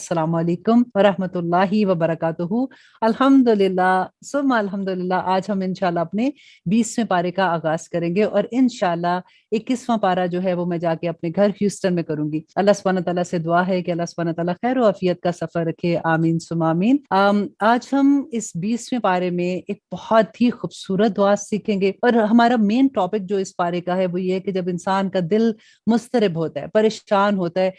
अस्सलामु अलैकुम व रहमतुल्लाहि व बरकातुहू। अल्हम्दुलिल्लाह सुम्मा अल्हम्दुलिल्लाह। आज हम इंशाल्लाह अपने 20वें पारे का आगाज करेंगे और इंशाल्लाह 21वां पारा जो है वो मैं जाके अपने घर ह्यूस्टन में करूंगी। अल्लाह सुब्हानहू तआला से दुआ है कि अल्लाह सुब्हानहू तआला खैर और आफियत का सफर रखे, आमीन सुम्मा आमीन। आज हम इस 20वें पारे में एक बहुत ही खूबसूरत दुआ सीखेंगे और हमारा मेन टॉपिक जो इस पारे का है वो ये है कि जब इंसान का दिल मुस्तरिब होता है, परेशान होता है,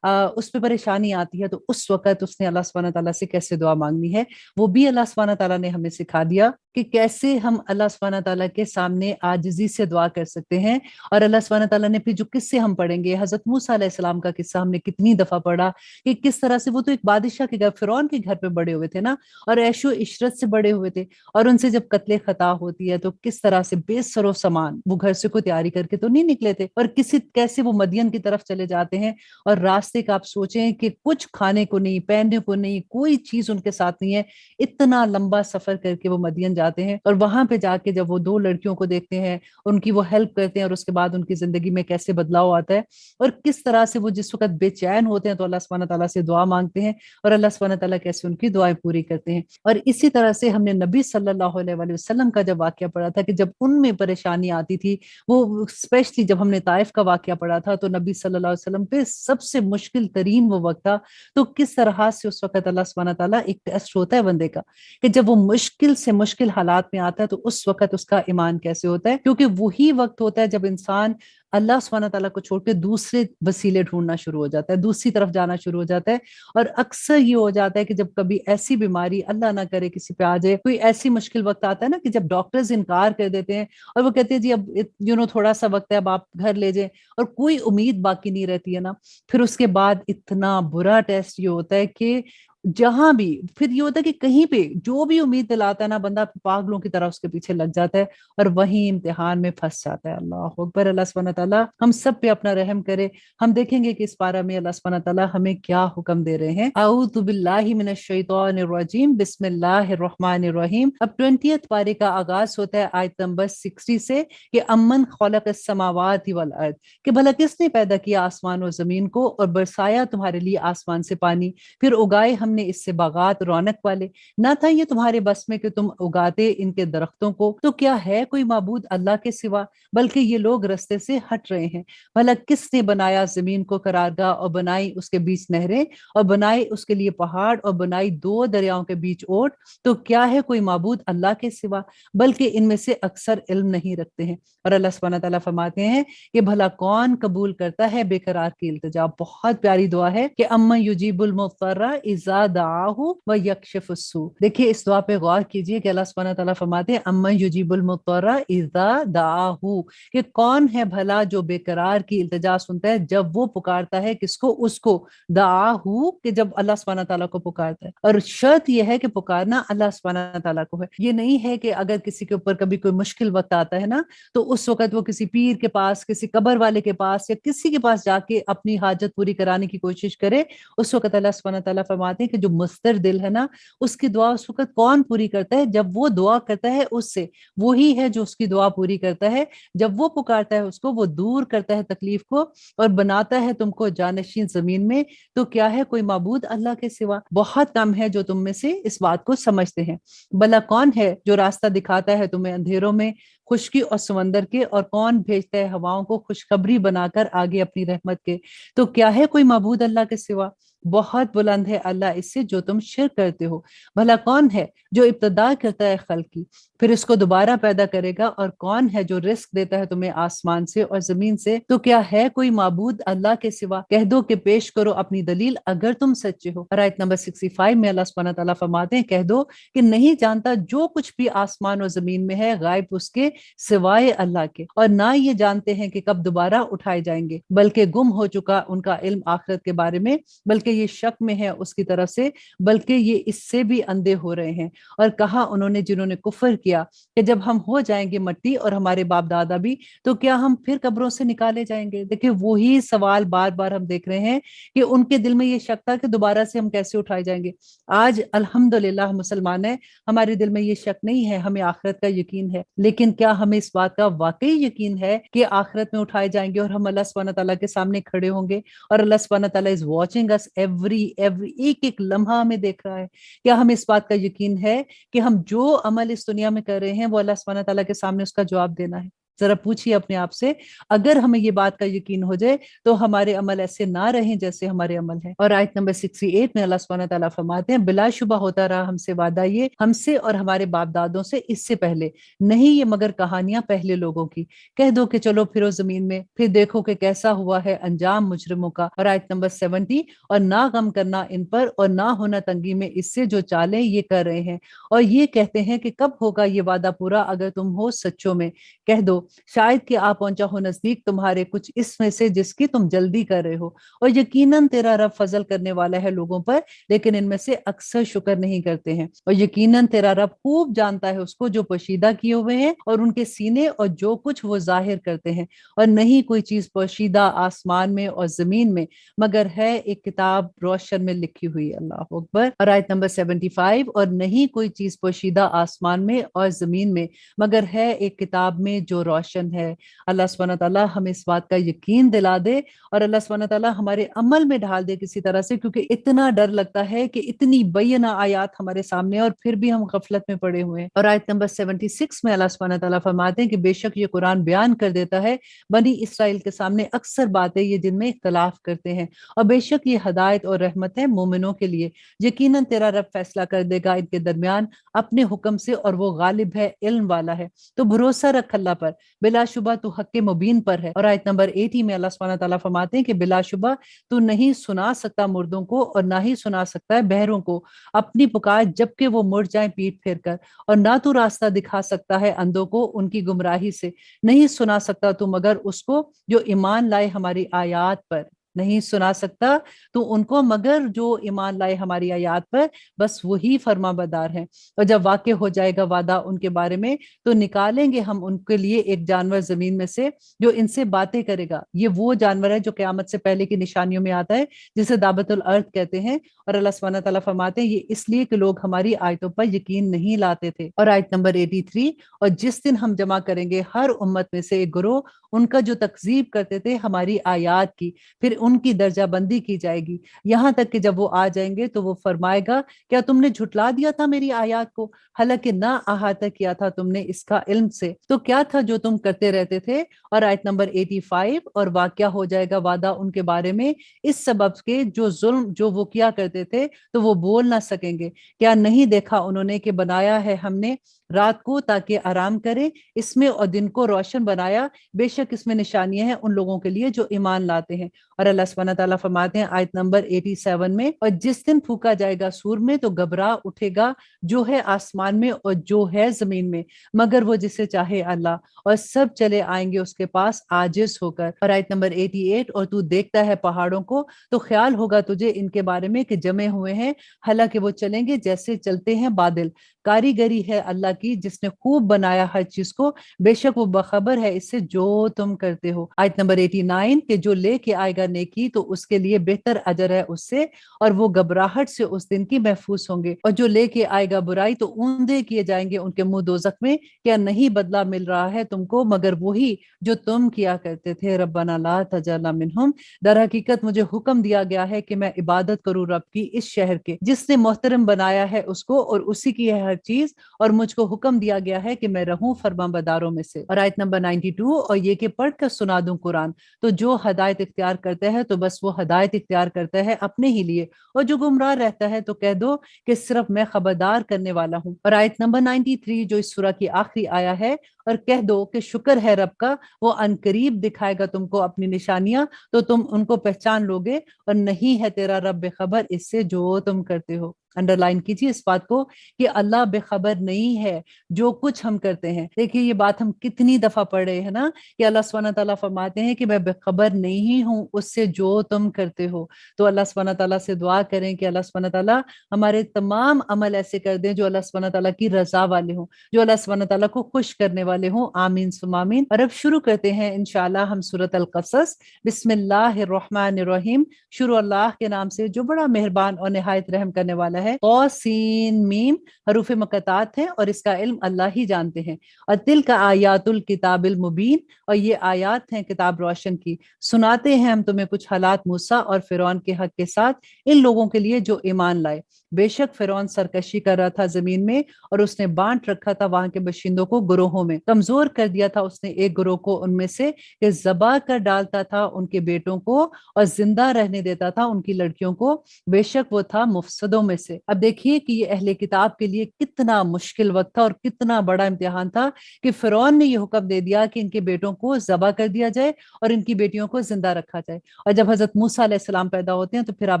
उस पर परेशानी आती है, तो उस वक्त उसने अल्लाह सुब्हानहू तआला से कैसे दुआ मांगनी है वो भी अल्लाह सुब्हानहू तआला ने हमें सिखा दिया कि कैसे हम अल्लाह सुब्हानहू तआला के सामने आजिज़ी से दुआ कर सकते हैं। और अल्लाह सुब्हानहू तआला ने फिर जो किस्से हम पढ़ेंगे, हजरत मूसा अलैहिस्सलाम का किस्सा हमने कितनी दफा पढ़ा कि किस तरह से वो तो एक बादशाह के घर, फिरौन के घर पे बड़े हुए थे ना, और ऐशो इशरत से बड़े हुए थे, और उनसे जब कत्ले खता होती है तो किस तरह से बेसरो सामान वो घर से कोई तैयारी करके तो नहीं निकले थे, और किसी कैसे वो मदियन की तरफ चले जाते हैं और रास्ते का आप सोचें कि कुछ खाने को नहीं, पहनने को नहीं, कोई चीज उनके साथ नहीं है, इतना लंबा सफर करके वो मदियन जाते हैं। और वहां पे जाके जब वो दो लड़कियों को देखते हैं, उनकी वो हेल्प करते हैं, और उसके बाद उनकी जिंदगी में कैसे बदलाव आता है और किस तरह से वो जिस वक्त बेचैन होते हैं तो अल्लाह सुब्हानहू तआला से दुआ मांगते हैं और अल्लाह सुब्हानहू तआला कैसे उनकी दुआएं पूरी करते हैं। और इसी तरह से हमने नबी सल्लल्लाहु अलैहि वसल्लम का जब वाकया पढ़ा था कि जब उनमें परेशानी आती थी, वो स्पेशली जब हमने ताइफ का वाकया पढ़ा था तो नबी सल्लल्लाहु अलैहि वसल्लम पे सबसे मुश्किल तरीन वो वक्त था। तो किस तरह से उस वक्त अल्लाह सुब्हानहू तआला, एक टेस्ट होता है बंदे का कि जब वो मुश्किल से मुश्किल हालात में आता है तो उस वक्त उसका ईमान कैसे होता है, क्योंकि वही वक्त होता है जब इंसान अल्लाह सुब्हानहू तआला को छोड़ के दूसरे वसीले ढूंढना शुरू हो जाता है, दूसरी तरफ जाना शुरू हो जाता है। और अक्सर ये हो जाता है कि जब कभी ऐसी बीमारी अल्लाह ना करे किसी पे आ जाए, कोई ऐसी मुश्किल वक्त आता है ना कि जब डॉक्टर्स इनकार कर देते हैं और वो कहते हैं जी अब थोड़ा सा वक्त है, अब आप घर ले जाएं, और कोई उम्मीद बाकी नहीं रहती है ना, फिर उसके बाद इतना बुरा टेस्ट ये होता है कि जहां भी फिर ये होता है कि कहीं पे जो भी उम्मीद दिलाता है ना, बंदा पागलों की तरह उसके पीछे लग जाता है और वहीं इम्तिहान में फंस जाता है। अल्लाह अकबर। अल्लाह सुब्हानहू तआला हम सब पे अपना रहम करे। हम देखेंगे कि इस पारा में अल्लाह सुब्हानहू तआला हमें क्या हुक्म दे रहे हैं। औज़ु बिल्लाहि मिनश शैतानिर रजीम, बिस्मिल्लाहिर रहमानिर रहीम। अब 20th पारे का आगाज होता है आयत नंबर 60 से कि अम्मन खलक़स समावाति वल अर्द, कि भला किसने पैदा किया आसमान और जमीन को और बरसाया तुम्हारे लिए आसमान से पानी, फिर उगाए हमने इससे बागात रौनक वाले, ना था ये तुम्हारे बस में कि तुम उगाते इनके दरख्तों को, तो क्या है कोई माबूद अल्लाह के सिवा, बल्कि ये लोग रस्ते से हट रहे हैं। भला किसने बनाया जमीन को करारगाह और बनाई उसके बीच नहरें और बनाई उसके लिए पहाड़ और बनाई दो दरियाओं के बीच ओट, तो क्या है कोई माबूद अल्लाह के सिवा, बल्कि इनमें से अक्सर इल्म नहीं रखते हैं। और अल्लाह सुब्हानहू तआला फरमाते हैं कि भला कौन कबूल करता है बेकरार की इल्तिजा। बहुत प्यारी दुआ है कि अम्मा युजीबुल मुफ्तर्रा इज़ा दाअहु व यक्शिफु सू। देखिए इस दुआ पे गौर कीजिए कि अल्लाह सुब्हानहू तआला फरमाते हैं अम्मा युजीबुल मुफ्तर्रा इज़ा दाअहु, कि कौन है भला जो बेकरार की इल्तिजा सुनता है जब वो पुकारता है किसको, उसको, दाअहु, कि जब अल्लाह सुब्हानहू तआला को पुकारता है। और शर्त यह है कि पुकारना अल्लाह सुब्हानहू तआला को है। ये नहीं है कि अगर किसी के ऊपर कभी कोई मुश्किल वक्त आता है ना, तो उस वक्त वो किसी पीर के पास, किसी कब्र वाले के पास या किसी के पास जाके अपनी हाजत पूरी कराने की कोशिश करे। उस वक्त अल्लाह सुब्हानहू तआला फरमाते हैं कि जो मुस्तर दिल है ना, उसकी दुआ उस वक्त कौन पूरी करता है, जब वो दुआ करता है उससे, वही है जो उसकी दुआ पूरी करता है। जब वो पुकारता है उसको, वो दूर करता है तकलीफ को और बनाता है तुमको जानशीन जमीन में, तो क्या है कोई माबूद अल्लाह के सिवा। बहुत कम है जो तुम में से इस बात को समझते हैं। भला कौन है जो रास्ता दिखाता है तुम्हें अंधेरों में खुश्की और समंदर के, और कौन भेजता है हवाओं को खुशखबरी बनाकर आगे अपनी रहमत के, तो क्या है कोई माबूद अल्लाह के सिवा। बहुत बुलंद है अल्लाह इससे जो तुम शिर्क करते हो। भला कौन है जो इब्तदा करता है खल्क की, फिर इसको दोबारा पैदा करेगा, और कौन है जो रिस्क देता है तुम्हें आसमान से और जमीन से, तो क्या है कोई माबूद अल्लाह के सिवा। कह दो कि पेश करो अपनी दलील अगर तुम सच्चे हो। और आयत नंबर 65 में अल्लाह सुब्हानहू तआला फरमाते हैं कह दो कि नहीं जानता जो कुछ भी आसमान और जमीन में है गायब उसके सिवाय अल्लाह के, और ना ये जानते हैं कि कब दोबारा उठाए जाएंगे, बल्कि गुम हो चुका उनका इल्म आखिरत के बारे में, बल्कि ये शक में है उसकी तरफ से, बल्कि ये इससे भी अंधे हो रहे हैं। और कहा उन्होंने जिन्होंने कुफर किया कि जब हम हो जाएंगे मट्टी और हमारे बाप दादा भी, तो क्या हम फिर कब्रों से निकाले जाएंगे। देखिए वही सवाल बार बार हम देख रहे हैं कि उनके दिल में ये शक था कि दोबारा से हम कैसे उठाए जाएंगे। आज अल्हम्दुलिल्लाह मुसलमान है, हमारे दिल में ये शक नहीं है, हमें आखिरत का यकीन है। लेकिन क्या کیا ہمیں اس بات کا واقعی یقین ہے کہ آخرت میں اٹھائے جائیں گے اور ہم اللہ سبحانہ تعالیٰ کے سامنے کھڑے ہوں گے اور اللہ سبحانہ تعالیٰ از واچنگ اس ایوری ایک ایک لمحہ ہمیں دیکھ رہا ہے؟ کیا ہمیں اس بات کا یقین ہے کہ ہم جو عمل اس دنیا میں کر رہے ہیں وہ اللہ سبحانہ تعالیٰ کے سامنے اس کا جواب دینا ہے؟ ذرا پوچھیے اپنے آپ سے، اگر ہمیں یہ بات کا یقین ہو جائے تو ہمارے عمل ایسے نہ رہیں جیسے ہمارے عمل ہیں۔ اور آیت نمبر 68 میں اللہ سبحانہ تعالیٰ فرماتے ہیں بلا شبہ ہوتا رہا ہم سے وعدہ یہ، ہم سے اور ہمارے باپ دادوں سے اس سے پہلے، نہیں یہ مگر کہانیاں پہلے لوگوں کی، کہہ دو کہ چلو پھرو زمین میں، پھر دیکھو کہ کیسا ہوا ہے انجام مجرموں کا۔ اور آیت نمبر 70، اور نہ غم کرنا ان پر اور نہ ہونا تنگی میں اس سے جو چالیں یہ کر رہے ہیں، اور یہ کہتے ہیں کہ کب ہوگا یہ وعدہ پورا اگر تم ہو سچوں میں، کہہ دو شاید کہ آ پہنچا ہو نزدیک تمہارے کچھ اس میں سے جس کی تم جلدی کر رہے ہو، اور یقیناً تیرا رب فضل کرنے والا ہے لوگوں پر لیکن ان میں سے اکثر شکر نہیں کرتے ہیں، اور یقیناً تیرا رب خوب جانتا ہے اس کو جو پوشیدہ کیے ہوئے ہیں اور ان کے سینے اور جو کچھ وہ ظاہر کرتے ہیں، اور نہیں کوئی چیز پوشیدہ آسمان میں اور زمین میں مگر ہے ایک کتاب روشن میں لکھی ہوئی۔ اللہ اکبر۔ اور آیت نمبر 75، اور نہیں کوئی چیز پوشیدہ آسمان میں اور زمین میں مگر ہے ایک کتاب میں جو روشن ہے۔ اللہ سبحانہ تعالیٰ ہمیں اس بات کا یقین دلا دے اور اللہ سبحانہ تعالیٰ ہمارے عمل میں ڈھال دے کسی طرح سے، کیونکہ اتنا ڈر لگتا ہے کہ اتنی بینہ آیات ہمارے سامنے اور پھر بھی ہم غفلت میں پڑے ہوئے ہیں۔ اور آیت نمبر 76 میں اللہ سبحانہ تعالیٰ فرماتے ہیں کہ بے شک یہ قرآن بیان کر دیتا ہے بنی اسرائیل کے سامنے اکثر باتیں یہ جن میں اختلاف کرتے ہیں، اور بے شک یہ ہدایت اور رحمت ہے مومنوں کے لیے، یقیناً تیرا رب فیصلہ کر دے گا ان کے درمیان اپنے حکم سے اور وہ غالب ہے، علم والا ہے، تو بھروسہ رکھ اللہ پر، بلا شبہ تو حق مبین پر ہے۔ اور آیت نمبر 80 میں اللہ سبحانہ تعالیٰ فرماتے ہیں کہ بلا شبہ تو نہیں سنا سکتا مردوں کو اور نہ ہی سنا سکتا ہے بہروں کو اپنی پکار جبکہ وہ مڑ جائیں پیٹ پھیر کر، اور نہ تو راستہ دکھا سکتا ہے اندھوں کو ان کی گمراہی سے، نہیں سنا سکتا تو مگر اس کو جو ایمان لائے ہماری آیات پر، نہیں سنا سکتا تو ان کو مگر جو ایمان لائے ہماری آیات پر، بس وہی فرما بردار ہیں۔ اور جب واقع ہو جائے گا وعدہ ان کے بارے میں تو نکالیں گے ہم ان کے لیے ایک جانور زمین میں سے جو ان سے باتیں کرے گا، یہ وہ جانور ہے جو قیامت سے پہلے کی نشانیوں میں آتا ہے جسے دعوت الارض کہتے ہیں، اور اللہ سبحانہ تعالیٰ فرماتے ہیں یہ اس لیے کہ لوگ ہماری آیتوں پر یقین نہیں لاتے تھے۔ اور آیت نمبر 83، اور جس دن ہم جمع کریں گے ہر امت میں سے ایک گروہ ان کا جو تکذیب کرتے تھے ہماری آیات کی، پھر ان کی درجہ بندی کی جائے گی، یہاں تک کہ جب وہ آ جائیں گے تو وہ فرمائے گا کیا تم نے جھٹلا دیا تھا میری آیات کو، حالانکہ نہ احاطہ کیا تھا تم نے اس کا علم سے، تو کیا تھا جو تم کرتے رہتے تھے۔ اور آیت نمبر 85، اور واقعہ ہو جائے گا وعدہ ان کے بارے میں اس سبب کے جو ظلم جو وہ کیا کرتے تھے تو وہ بول نہ سکیں گے، کیا نہیں دیکھا انہوں نے کہ بنایا ہے ہم نے رات کو تاکہ آرام کرے، اس میں اور دن کو روشن بنایا، بے شک اس میں نشانیاں ہیں ان لوگوں کے لیے جو ایمان لاتے ہیں۔ اور اللہ سبحانہ تعالیٰ فرماتے ہیں آیت نمبر 87 میں، اور جس دن پھونکا جائے گا سور میں تو گھبرا اٹھے گا جو ہے آسمان میں اور جو ہے زمین میں مگر وہ جسے چاہے اللہ، اور سب چلے آئیں گے اس کے پاس عاجز ہو کر۔ اور آیت نمبر 88، اور تو دیکھتا ہے پہاڑوں کو تو خیال ہوگا تجھے ان کے بارے میں کہ جمے ہوئے ہیں، حالانکہ وہ چلیں گے جیسے چلتے ہیں بادل، کاریگری ہے اللہ کی جس نے خوب بنایا ہر چیز کو، بے شک وہ باخبر ہے اس سے جو تم کرتے ہو۔ آیت نمبر 89، کہ جو لے کے آئے گا نیکی تو اس کے لیے بہتر اجر ہے اس سے، اور وہ گھبراہٹ سے اس دن کی محفوظ ہوں گے، اور جو لے کے آئے گا برائی تو اوندے کیے جائیں گے ان کے منہ دوزخ میں، کیا نہیں بدلہ مل رہا ہے تم کو مگر وہی جو تم کیا کرتے تھے۔ ربنا لا تجعلنا منہم، در حقیقت مجھے حکم دیا گیا ہے کہ میں عبادت کروں رب کی اس شہر کے جس نے محترم بنایا ہے اس کو اور اسی کی ہے ہر چیز، اور مجھ کو حکم دیا گیا ہے کہ میں رہوں فرمان برداروں میں سے۔ اور آیت نمبر 92، اور یہ کہ پڑھ کر سنا دوں قرآن تو جو ہدایت اختیار کرتا ہے تو بس وہ ہدایت اختیار کرتا ہے اپنے ہی لیے، اور جو گمراہ رہتا ہے تو کہہ دو کہ صرف میں خبردار کرنے والا ہوں۔ اور آیت نمبر 93 جو اس سورہ کی آخری آیا ہے، اور کہہ دو کہ شکر ہے رب کا، وہ عنقریب دکھائے گا تم کو اپنی نشانیاں تو تم ان کو پہچان لوگے، اور نہیں ہے تیرا رب بے خبر اس سے جو تم کرتے ہو۔ انڈر لائن کیجیے اس بات کو کہ اللہ بے خبر نہیں ہے جو کچھ ہم کرتے ہیں۔ دیکھیے یہ بات ہم کتنی دفعہ پڑھ رہے ہیں نا کہ اللہ سبحانہ تعالیٰ فرماتے ہیں کہ میں بے خبر نہیں ہوں اس سے جو تم کرتے ہو۔ تو اللہ سبحانہ تعالیٰ سے دعا کریں کہ اللہ سبحانہ تعالیٰ ہمارے تمام عمل ایسے کر دیں جو اللہ سبحانہ تعالیٰ کی رضا والے ہوں، جو اللہ سبحانہ تعالیٰ کو خوش کرنے والے ہوں۔ آمین ثم آمین۔ اور اب شروع کرتے ہیں انشاءاللہ ہم سورۃ القصص۔ بسم اللہ الرحمن الرحیم، شروع اللہ کے نام سے جو بڑا مہربان اور نہایت رحم کرنے والا ہے۔ है कौ सीन मीम हरूफ मुकत्तात हैं और इसका इल्म अल्लाह ही जानते हैं। और तिल का आयातुल किताबिल मुबीन, और ये आयात हैं किताब रोशन की। सुनाते हैं हम तुम्हें कुछ हालात मूसा और फिरौन के हक के साथ इन लोगों के लिए जो ईमान लाए। बेशक फिरौन सरकशी कर रहा था जमीन में, और उसने बांट रखा था वहां के बशिंदों को गुरोहों में। कमजोर कर दिया था उसने एक गुरोह को उनमें से कि ज़बा कर डालता था उनके बेटों को और जिंदा रहने देता था उनकी लड़कियों को। बेशक वो था मुफसदों में से। अब देखिए कि ये अहले किताब के लिए कितना मुश्किल वक्त था और कितना बड़ा इम्तिहान था कि फिरौन ने ये हुक्म दे दिया कि इनके बेटों को ज़बा कर दिया जाए और इनकी बेटियों को जिंदा रखा जाए। और जब हजरत मूसा अलैहिस्सलाम पैदा होते हैं तो फिर आप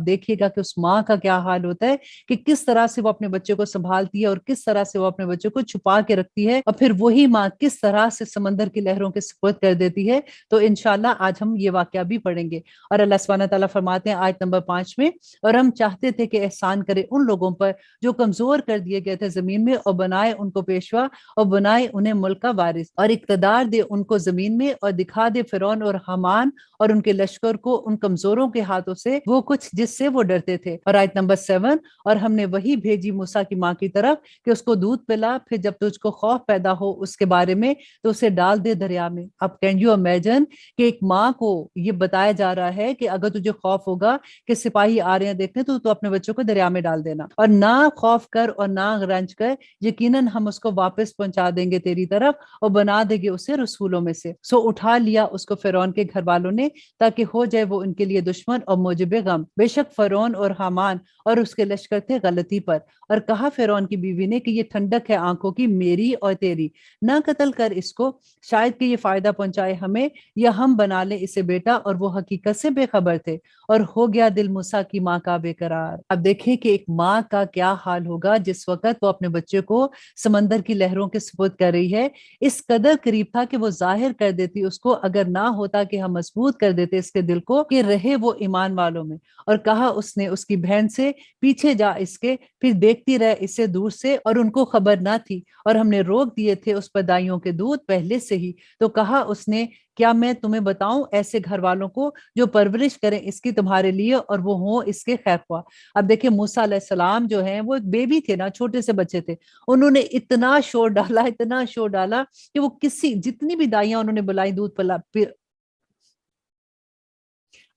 देखिएगा कि उस माँ का क्या हाल होता है कि किस तरह से वो अपने बच्चे को संभालती है और किस तरह से वो अपने बच्चे को छुपा के रखती है, और फिर वही माँ किस तरह से समंदर की लहरों के सुपुर्द कर देती है। तो इंशाल्लाह आज हम ये वाकया भी पढ़ेंगे। और अल्लाह सुब्हानहू तआला फरमाते हैं आयत नंबर 5 में, और हम चाहते थे कि एहसान करे उन लोगों पर जो कमजोर कर दिए गए थे जमीन में, और बनाए उनको पेशवा और बनाए उन्हें मुल्क का वारिस, और इक्तदार दे उनको जमीन में, और दिखा दे फिरौन और हामान और उनके लश्कर को उन कमजोरों के हाथों से वो कुछ जिससे वो डरते थे। और आयत नंबर 7, और हमने वही भेजी मूसा की माँ की तरफ कि उसको दूध पिला, फिर जब तुझको खौफ पैदा हो उसके बारे में तो उसे डाल दे दरिया में। अब कैन यू इमेजिन कि एक माँ को ये बताया जा रहा है कि अगर तुझे खौफ होगा कि सिपाही आ रहे हैं देखने तो अपने बच्चों को दरिया में डाल देना, और ना खौफ कर और ना रंज कर, यकीनन हम उसको वापस पहुंचा देंगे तेरी तरफ और बना देंगे उसे रसूलों में से। सो उठा लिया उसको फिरौन के घर वालों ने ताकि हो जाए वो उनके लिए दुश्मन और मुजिब गम। बेशक फिरौन और हामान और उसके लश्कर थे गलती पर। और कहा फिरौन की बीवी ने कि ये ठंडक है आंखों की मेरी और तेरी, ना कत्ल कर इसको, शायद कि ये फायदा पहुंचाए हमें या हम बना ले इसे बेटा। और वो हकीकत से बेखबर थे, और हो गया दिल मूसा की माँ का बेकरार। अब देखें कि एक माँ का क्या हाल होगा जिस वक्त वो अपने बच्चे को समंदर की लहरों के सुपुर्द कर रही है। इस कदर करीब था कि वो जाहिर कर देती उसको, अगर ना होता कि हम मजबूत कर देते इसके दिल को कि रहे वो ईमान वालों में। और कहा उसने उसकी बहन से, पीछे जा इसके, फिर देखती रह इससे दूर से, और उनको खबर ना थी और हमने रोक दिए थे उस पर दाइयों के दूध पहले से ही। तो कहा उसने, क्या मैं तुम्हें बताऊं ऐसे घर वालों को जो परवरिश करें इसकी तुम्हारे लिए और वो हो इसके खैर ख्वाह। अब देखिए मूसा अलैहिस्सलाम जो है वो एक बेबी थे ना, छोटे से बच्चे थे। उन्होंने इतना शोर डाला, इतना शोर डाला कि वो किसी जितनी भी दाइयां उन्होंने बुलाई दूध पिला।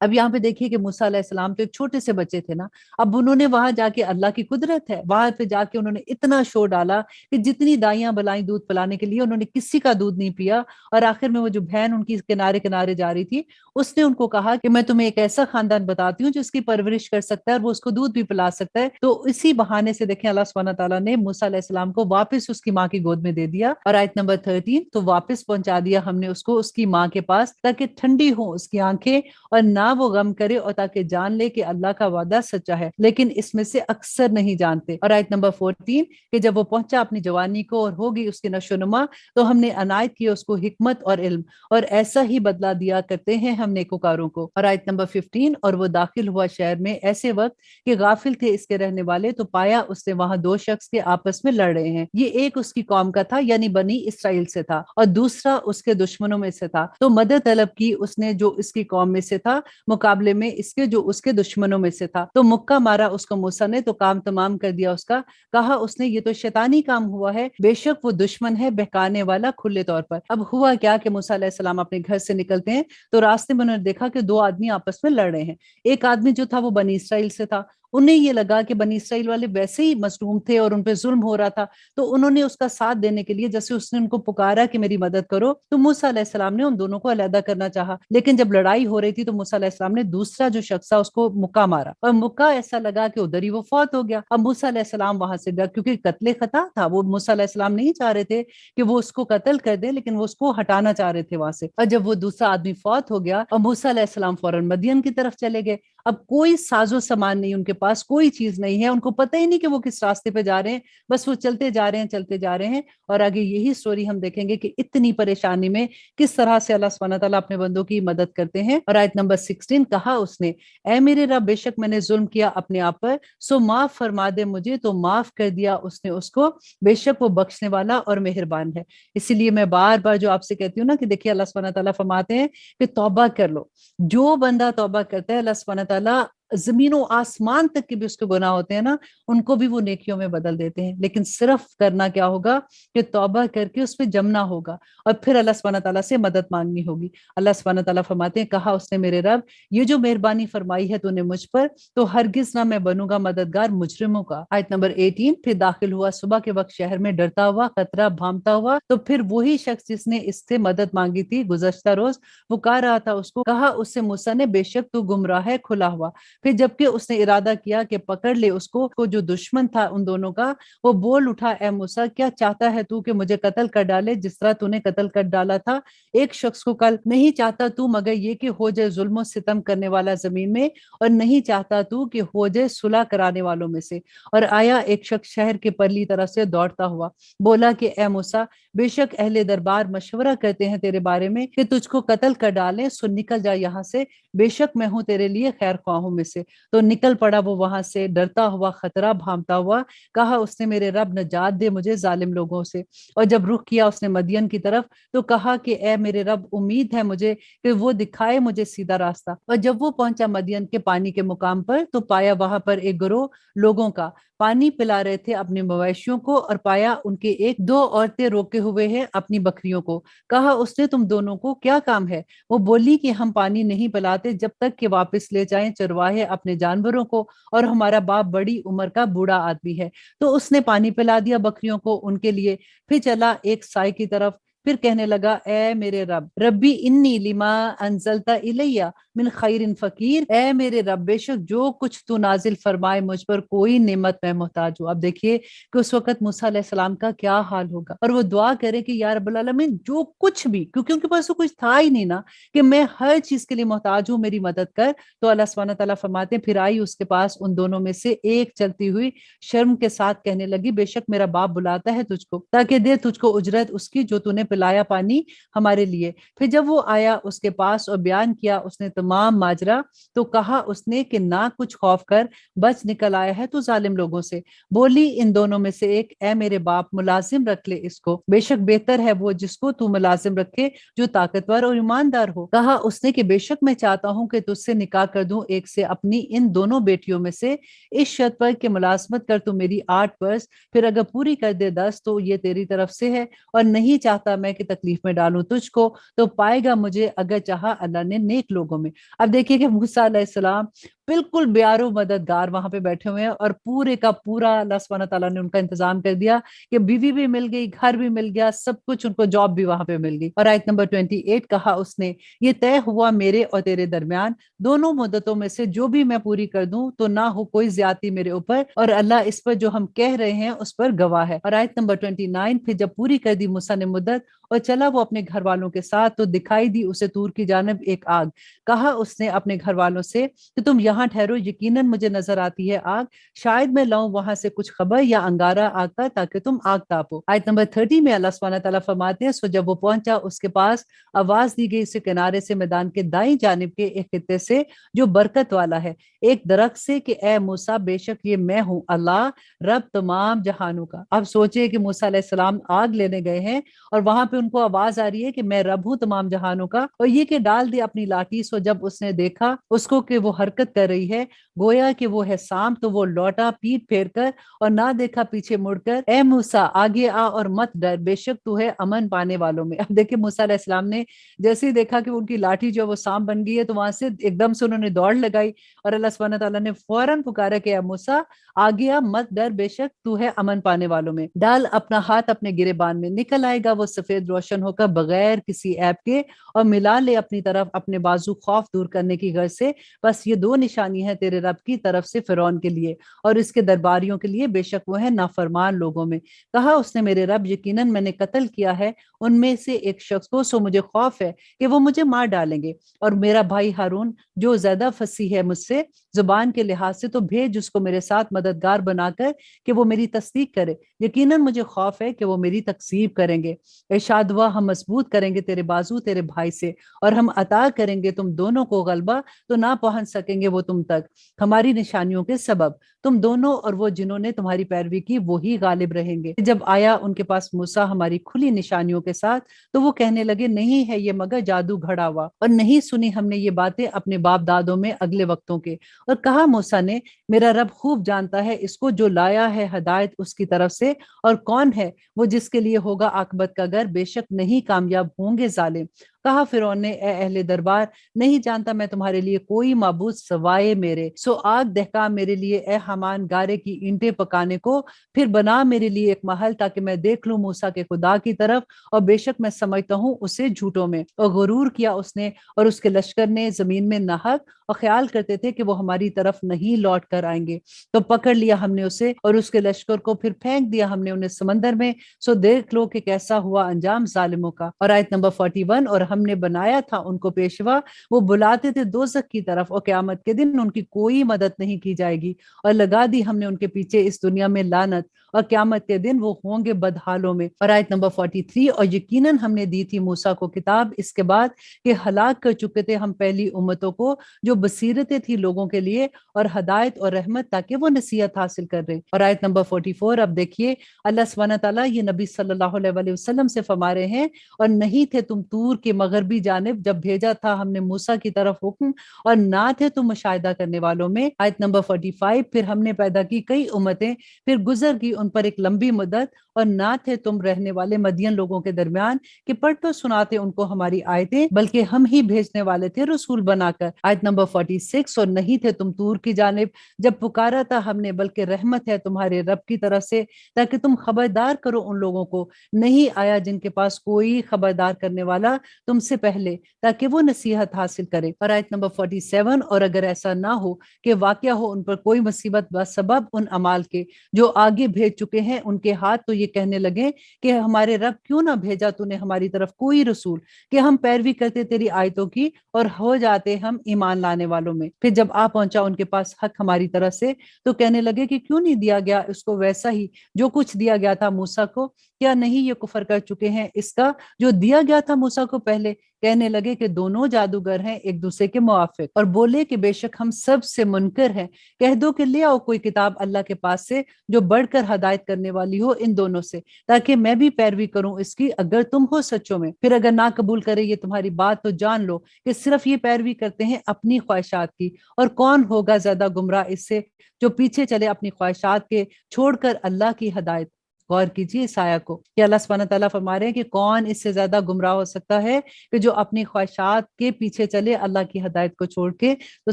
अब यहाँ पे देखिए कि मूसा अलैहिस्सलाम तो एक छोटे से बच्चे थे ना। अब उन्होंने वहां जाके, अल्लाह की कुदरत है, वहां पे जाके उन्होंने इतना शोर डाला कि जितनी दाइयां बुलाई दूध पिलाने के लिए उन्होंने किसी का दूध नहीं पिया। और आखिर में वो जो बहन उनकी किनारे किनारे जा रही थी उसने उनको कहा कि मैं तुम्हें एक ऐसा खानदान बताती हूँ जो इसकी परवरिश कर सकता है और वो उसको दूध भी पिला सकता है। तो इसी बहाने से देखें अल्लाह सुब्हानहू तआला ने मूसा अलैहिस्सलाम को वापस उसकी माँ की गोद में दे दिया। और आयत नंबर 13, तो वापस पहुंचा दिया हमने उसको उसकी माँ के पास ताकि ठंडी हो उसकी आंखें और ना वो गम करे, और ताकि जान ले कि अल्लाह का वादा सच्चा है, लेकिन इसमें से अक्सर नहीं जानते। और आयत नंबर 14, कि जब वो पहुंचा अपनी जवानी को और होगी उसकी नशोनुमा तो हमने अनायत किया उसको हिकमत और इल्म, और ऐसा ही बदला दिया करते हैं हम नेकोकारों को। और आयत नंबर 15, और वो दाखिल हुआ शहर में ऐसे वक्त कि गाफिल थे इसके रहने वाले, तो पाया उसने वहां दो शख्स के आपस में लड़ रहे हैं। ये एक उसकी कौम का था यानी बनी इसराइल से था, और दूसरा उसके दुश्मनों में से था। तो मदद तलब की उसने जो इसकी कौम में से था मुकाबले में इसके जो उसके दुश्मनों में से था। तो मुक्का मारा उसको मूसा ने तो काम तमाम कर दिया उसका। कहा उसने ये तो शैतानी काम हुआ है, बेशक वो दुश्मन है बहकाने वाला खुले तौर पर। अब हुआ क्या कि मूसा अलैहिस्सलाम अपने घर से निकलते हैं तो रास्ते में उन्होंने देखा कि दो आदमी आपस में लड़ रहे हैं। एक आदमी जो था वो बनी इसराइल से था। उन्हें ये लगा कि बनी इसराइल वाले वैसे ही मजलूम थे और उन पे जुल्म हो रहा था, तो उन्होंने उसका साथ देने के लिए जैसे उसने उनको पुकारा कि मेरी मदद करो, तो मूसा अलैहिस्सलाम ने उन दोनों को अलहदा करना चाहा। लेकिन जब लड़ाई हो रही थी तो मूसा अलैहिस्सलाम ने दूसरा जो शख्स था उसको मुक्का मारा, और मुक्का ऐसा लगा कि उधर ही वो फौत हो गया। अब मूसा अलैहिस्सलाम वहां से डर, क्योंकि कत्ले खता था, वो मूसा अलैहिस्सलाम नहीं चाह रहे थे कि वो उसको कत्ल कर दे, लेकिन वो उसको हटाना चाह रहे थे वहां से। और जब वो दूसरा आदमी फौत हो गया और मूसा अलैहिस्सलाम फौरन मदियन की तरफ चले गए। अब कोई साजो सामान नहीं उनके पास, कोई चीज नहीं है, उनको पता ही नहीं कि वो किस रास्ते पे जा रहे हैं, बस वो चलते जा रहे हैं चलते जा रहे हैं। और आगे यही स्टोरी हम देखेंगे कि इतनी परेशानी में किस तरह से अल्लाह सुब्हानहू तआला अपने बंदों की मदद करते हैं। और आयत नंबर 16, कहा उसने, ऐ मेरे रब बेशक मैंने जुल्म किया अपने आप पर, सो माफ फरमा दे मुझे, तो माफ कर दिया उसने उसको, बेशक वो बख्शने वाला और मेहरबान है। इसीलिए मैं बार बार जो आपसे कहती हूँ ना कि देखिए अल्लाह सुब्हानहू तआला फरमाते हैं कि तौबा कर लो। जो बंदा तौबा करता है अल्लाह सुब्हानहू तआला زمین و آسمان تک کے بھی اس کے گناہ ہوتے ہیں نا، ان کو بھی وہ نیکیوں میں بدل دیتے ہیں. لیکن صرف کرنا کیا ہوگا کہ توبہ کر کے اس پہ جمنا ہوگا اور پھر اللہ سبحانہ تعالیٰ سے مدد مانگنی ہوگی. اللہ سبحانہ تعالیٰ فرماتے ہیں، کہا اس نے میرے رب یہ جو مہربانی فرمائی ہے تو نے مجھ پر، تو ہرگز نہ میں بنوں گا مددگار مجرموں کا. آیت نمبر 18، پھر داخل ہوا صبح کے وقت شہر میں ڈرتا ہوا، خطرہ بھانپتا ہوا. تو پھر وہی شخص جس نے اس سے مدد مانگی تھی گزشتہ روز پکار رہا تھا اس کو، کہا اس سے موسیٰ نے بے شک تو گمراہ ہے کھلا ہوا. پھر جبکہ اس نے ارادہ کیا کہ پکڑ لے اس کو جو دشمن تھا ان دونوں کا، وہ بول اٹھا، اے موسیٰ کیا چاہتا ہے تو کہ مجھے قتل کر ڈالے جس طرح تو نے قتل کر ڈالا تھا ایک شخص کو کل؟ نہیں چاہتا تو مگر یہ کہ ہو جائے ظلم و ستم کرنے والا زمین میں، اور نہیں چاہتا تو کہ ہو جائے صلح کرانے والوں میں سے. اور آیا ایک شخص شہر کے پرلی طرف سے دوڑتا ہوا، بولا کہ اے موسیٰ بے شک اہل دربار مشورہ کرتے ہیں تیرے بارے میں کہ تجھ کو قتل کر ڈالیں، سو نکل جا یہاں سے، بے شک میں ہوں تیرے لیے خیر خواہوں میں سے. تو نکل پڑا وہ وہاں سے ڈرتا ہوا، خطرہ بھانپتا ہوا. کہا اس نے میرے رب نجات دے مجھے ظالم لوگوں سے. اور جب رخ کیا اس نے مدین کی طرف تو کہا کہ اے میرے رب امید ہے مجھے کہ وہ دکھائے مجھے سیدھا راستہ. اور جب وہ پہنچا مدین کے پانی کے مقام پر تو پایا وہاں پر ایک گروہ لوگوں کا پانی پلا رہے تھے اپنے مویشیوں کو، اور پایا ان کے ایک دو عورتیں روکے ہوئے ہیں اپنی بکریوں کو. کہا اس نے تم دونوں کو کیا کام ہے؟ وہ بولی کہ ہم پانی نہیں پلاتے جب تک کہ واپس لے جائیں چرواہے اپنے جانوروں کو، اور ہمارا باپ بڑی عمر کا بوڑھا آدمی ہے. تو اس نے پانی پلا دیا بکریوں کو ان کے لیے، پھر چلا ایک سائے کی طرف. پھر کہنے لگا اے میرے رب ربی انی لما انزلتا الیہ من خیر فقیر، اے میرے رب بے شک جو کچھ تو نازل فرمائے مجھ پر کوئی نعمت میں محتاج ہوں. اب دیکھیے کہ اس وقت موسیٰ علیہ السلام کا کیا حال ہوگا، اور وہ دعا کرے کہ یا رب العالمین جو کچھ بھی، کیونکہ ان کے پاس تو کچھ تھا ہی نہیں نا، کہ میں ہر چیز کے لیے محتاج ہوں، میری مدد کر. تو اللہ سبحانہ تعالیٰ فرماتے ہیں پھر آئی اس کے پاس ان دونوں میں سے ایک چلتی ہوئی شرم کے ساتھ کہنے لگی بے شک میرا باپ بلاتا ہے تجھ کو تاکہ دے تجھ کو اجرت اس کی جو تو نے پلایا پانی ہمارے لیے. پھر جب وہ آیا اس کے پاس اور بیان کیا اس نے تمام ماجرا، تو کہا اس نے کہ نہ کچھ خوف کر بچ نکل آیا ہے تو ظالم لوگوں سے. بولی ان دونوں میں سے ایک اے میرے باپ ملازم رکھ لے اس کو، بے شک بہتر ہے وہ جس کو تو ملازم رکھے جو طاقتور اور ایماندار ہو. کہا اس نے کہ بے شک میں چاہتا ہوں کہ تجھ سے نکاح کر دوں ایک سے اپنی ان دونوں بیٹیوں میں سے، اس شرط پر کہ ملازمت کر تو میری 8 برس، پھر اگر پوری کر دے 10 تو یہ تیری طرف سے ہے، اور نہیں چاہتا میں کہ تکلیف میں ڈالوں تجھ کو، تو پائے گا مجھے اگر چاہا اللہ نے نیک لوگوں میں. اب دیکھیے کہ موسیٰ علیہ السلام بالکل بیارو مددگار وہاں پہ بیٹھے ہوئے ہیں، اور پورے کا پورا اللہ سبحانہ تعالیٰ نے ان کا انتظام کر دیا کہ بیوی بھی مل گئی، گھر بھی مل گیا، سب کچھ، ان کو جاب بھی وہاں پہ مل گئی. اور آیت نمبر 28 کہا اس نے یہ طے ہوا میرے اور تیرے درمیان دونوں مدتوں میں سے جو بھی میں پوری کر دوں تو نہ ہو کوئی زیادتی میرے اوپر، اور اللہ اس پر جو ہم کہہ رہے ہیں اس پر گواہ ہے. اور آیت نمبر 29 پھر جب پوری کر دی موسیٰ نے مدت اور چلا وہ اپنے گھر والوں کے ساتھ تو دکھائی دی اسے طور کی جانب ایک آگ. کہا اس نے اپنے گھر والوں سے کہ تم یہاں ٹھہرو، یقیناً مجھے نظر آتی ہے آگ، شاید میں لاؤں وہاں سے کچھ خبر یا انگارہ آگ کا تاکہ تم آگ تاپو. آیت نمبر 30 میں اللہ سبحانہ تعالیٰ فرماتے ہیں سو جب وہ پہنچا اس کے پاس آواز دی گئی اسے کنارے سے میدان کے دائیں جانب کے ایک خطے سے جو برکت والا ہے ایک درخت سے کہ اے موسیٰ بے شک یہ میں ہوں اللہ رب تمام جہانوں کا. اب سوچئے کہ موسیٰ علیہ السلام آگ لینے گئے ہیں اور وہاں پہ ان کو آواز آ رہی ہے کہ میں رب ہوں تمام جہانوں کا، اور یہ کہ ڈال دے اپنی لاٹھی. سو جب اس نے دیکھا اس کو کہ وہ حرکت کر رہی ہے گویا کہ وہ ہے سام، تو وہ لوٹا پیٹ پھیر کر اور نہ دیکھا پیچھے مڑ کر. اے موسیٰ آگے آ اور مت ڈر، بے شک تو ہے امن پانے والوں میں. اب دیکھیں موسیٰ علیہ السلام نے جیسے ہی دیکھا کہ ان کی لاٹھی جو وہ سام بن گئی ہے تو وہاں سے ایک دم سے انہوں نے دوڑ لگائی، اور اللہ سبحانہ تعالیٰ نے فوراً پکارا کہ اے موسیٰ آگے آ مت ڈر، بے شک تو ہے امن پانے والوں میں. ڈال اپنا ہاتھ اپنے گریبان میں، نکل آئے گا وہ سفید روشن ہو کر بغیر کسی عیب کے، اور ملا لے اپنی طرف اپنے بازو خوف دور کرنے کی غرض سے. بس یہ 2 نشانی ہے تیرے رب کی طرف سے فرعون کے لیے اور اس کے درباریوں کے لیے، بے شک وہ ہے نافرمان لوگوں میں. کہا اس نے میرے رب یقیناً میں نے قتل کیا ہے ان میں سے ایک شخص کو، سو مجھے خوف ہے کہ وہ مجھے مار ڈالیں گے، اور میرا بھائی ہارون جو زیادہ فصیح ہے مجھ سے زبان کے لحاظ سے، تو بھیج اس کو میرے ساتھ مددگار بنا کر کہ وہ میری تصدیق کرے، یقیناً مجھے خوف ہے کہ وہ میری تکذیب کریں گے. ارشاد शादवा हम मजबूत करेंगे तेरे बाजू तेरे भाई से, और हम अता करेंगे तुम दोनों को गलबा, तो ना पहुंच सकेंगे वो तुम तक हमारी निशानियों के सबब। तुम दोनों और वो जिन्होंने तुम्हारी पैरवी की वही गालिब रहेंगे। जब आया उनके पास मूसा हमारी खुली निशानियों के साथ, तो वो कहने लगे नहीं है ये मगर जादू घड़ा हुआ, और नहीं सुनी हमने ये बातें अपने बाप दादों में अगले वक्तों के। और कहा मूसा ने, मेरा रब खूब जानता है इसको जो लाया है हदायत उसकी तरफ से, और कौन है वो जिसके लिए होगा आकबत का घर, बेशक नहीं कामयाब होंगे जालिम। कहा फिरौन ने, ए अहले दरबार, नहीं जानता मैं तुम्हारे लिए कोई माबूद सवाए मेरे, सो आग दहका मेरे लिए ए हमान गारे की ईंटें पकाने को, फिर बना मेरे लिए एक महल ताकि मैं देख लूं मूसा के खुदा की तरफ, और बेशक मैं समझता हूँ उसे झूठों में। और गुरूर किया उसने और उसके लश्कर ने जमीन में नाहक, और ख्याल करते थे कि वो हमारी तरफ नहीं लौट कर आएंगे। तो पकड़ लिया हमने उसे और उसके लश्कर को, फिर फेंक दिया हमने उन्हें समंदर में, सो देख लो कि कैसा हुआ अंजाम जालिमों का। और आयत नंबर 41, और हमने बनाया था उनको पेशवा, वो बुलाते थे दोजख की तरफ, और क्यामत के दिन उनकी कोई मदद नहीं की जाएगी, और लगा दी हमने उनके पीछे इस दुनिया में लानत, और क्यामत के दिन वो होंगे बदहालों में। और आयत नंबर 43, और यकीनन हमने दी थी मूसा को किताब इसके बाद कि हलाक कर चुके थे हम पहली उम्मतों को जो बसीरतें थी लोगों के लिए, और हदायत और रहमत, ताकि वो नसीहत हासिल कर रहे। और आयत नंबर 44, अब देखिए अल्लाह सुब्हानहू व तआला ये नबी सल्लल्लाहु अलैहि वसल्लम से फरमा रहे हैं, और नहीं थे तुम तूर के मगरबी जानिब जब भेजा था हमने मूसा की तरफ हुक्म, और ना थे तुम मुशाहिदा करने वालों में। आयत नंबर 45, फिर हमने पैदा की कई उम्मतें, फिर गुजर गई उन पर एक लंबी मुद्दत, और ना थे तुम रहने वाले मदियन लोगों के दरमियान कि पढ़ तो सुनाते उनको हमारी आयतें, बल्कि हम ही भेजने वाले थे रसूल बनाकर। आयत नंबर 46, और नहीं थे तुम तूर की जानिब जब पुकारा था हमने, बल्कि रहमत है तुम्हारे रब की तरफ से, ताकि तुम खबरदार करो उन लोगों को, नहीं आया जिनके पास कोई खबरदार करने वाला तुमसे पहले, ताकि वो नसीहत हासिल करे। और आयत नंबर 47, और अगर ऐसा ना हो कि वाकया हो उन पर कोई मुसीबत बसबब उन अमाल के जो आगे भेज चुके हैं उनके हाथ, तो ये कहने लगे कि हमारे रब क्यों ना भेजा तूने हमारी तरफ कोई रसूल कि हम पैरवी करते तेरी आयतों की और हो जाते हम ईमान लाने वालों में। फिर जब आ पहुंचा उनके पास हक हमारी तरफ से, तो कहने लगे कि क्यों नहीं दिया गया उसको वैसा ही जो कुछ दिया गया था मूसा को, क्या नहीं ये कुफर कर चुके हैं इसका जो दिया गया था मूसा को पहले। कहने लगे कि दोनों जादूगर हैं एक दूसरे के मुआफिक, और बोले कि बेशक हम सब से मुनकर हैं। कह दो कि ले आओ कोई किताब अल्लाह के पास से जो बढ़कर हदायत करने वाली हो इन दोनों से, ताकि मैं भी पैरवी करूं इसकी अगर तुम हो सच्चों में। फिर अगर ना कबूल करे ये तुम्हारी बात, तो जान लो कि सिर्फ ये पैरवी करते हैं अपनी ख्वाहिशात की, और कौन होगा ज्यादा गुमराह इससे जो पीछे चले अपनी ख्वाहिशात के छोड़कर अल्लाह की हदायत। गौर कीजिए इस आया को कि अल्लाह सुब्हानहू व तआला फरमा रहे हैं कि कौन इससे ज्यादा गुमराह हो सकता है कि जो अपनी ख्वाहिशात के पीछे चले अल्लाह की हदायत को छोड़ के। तो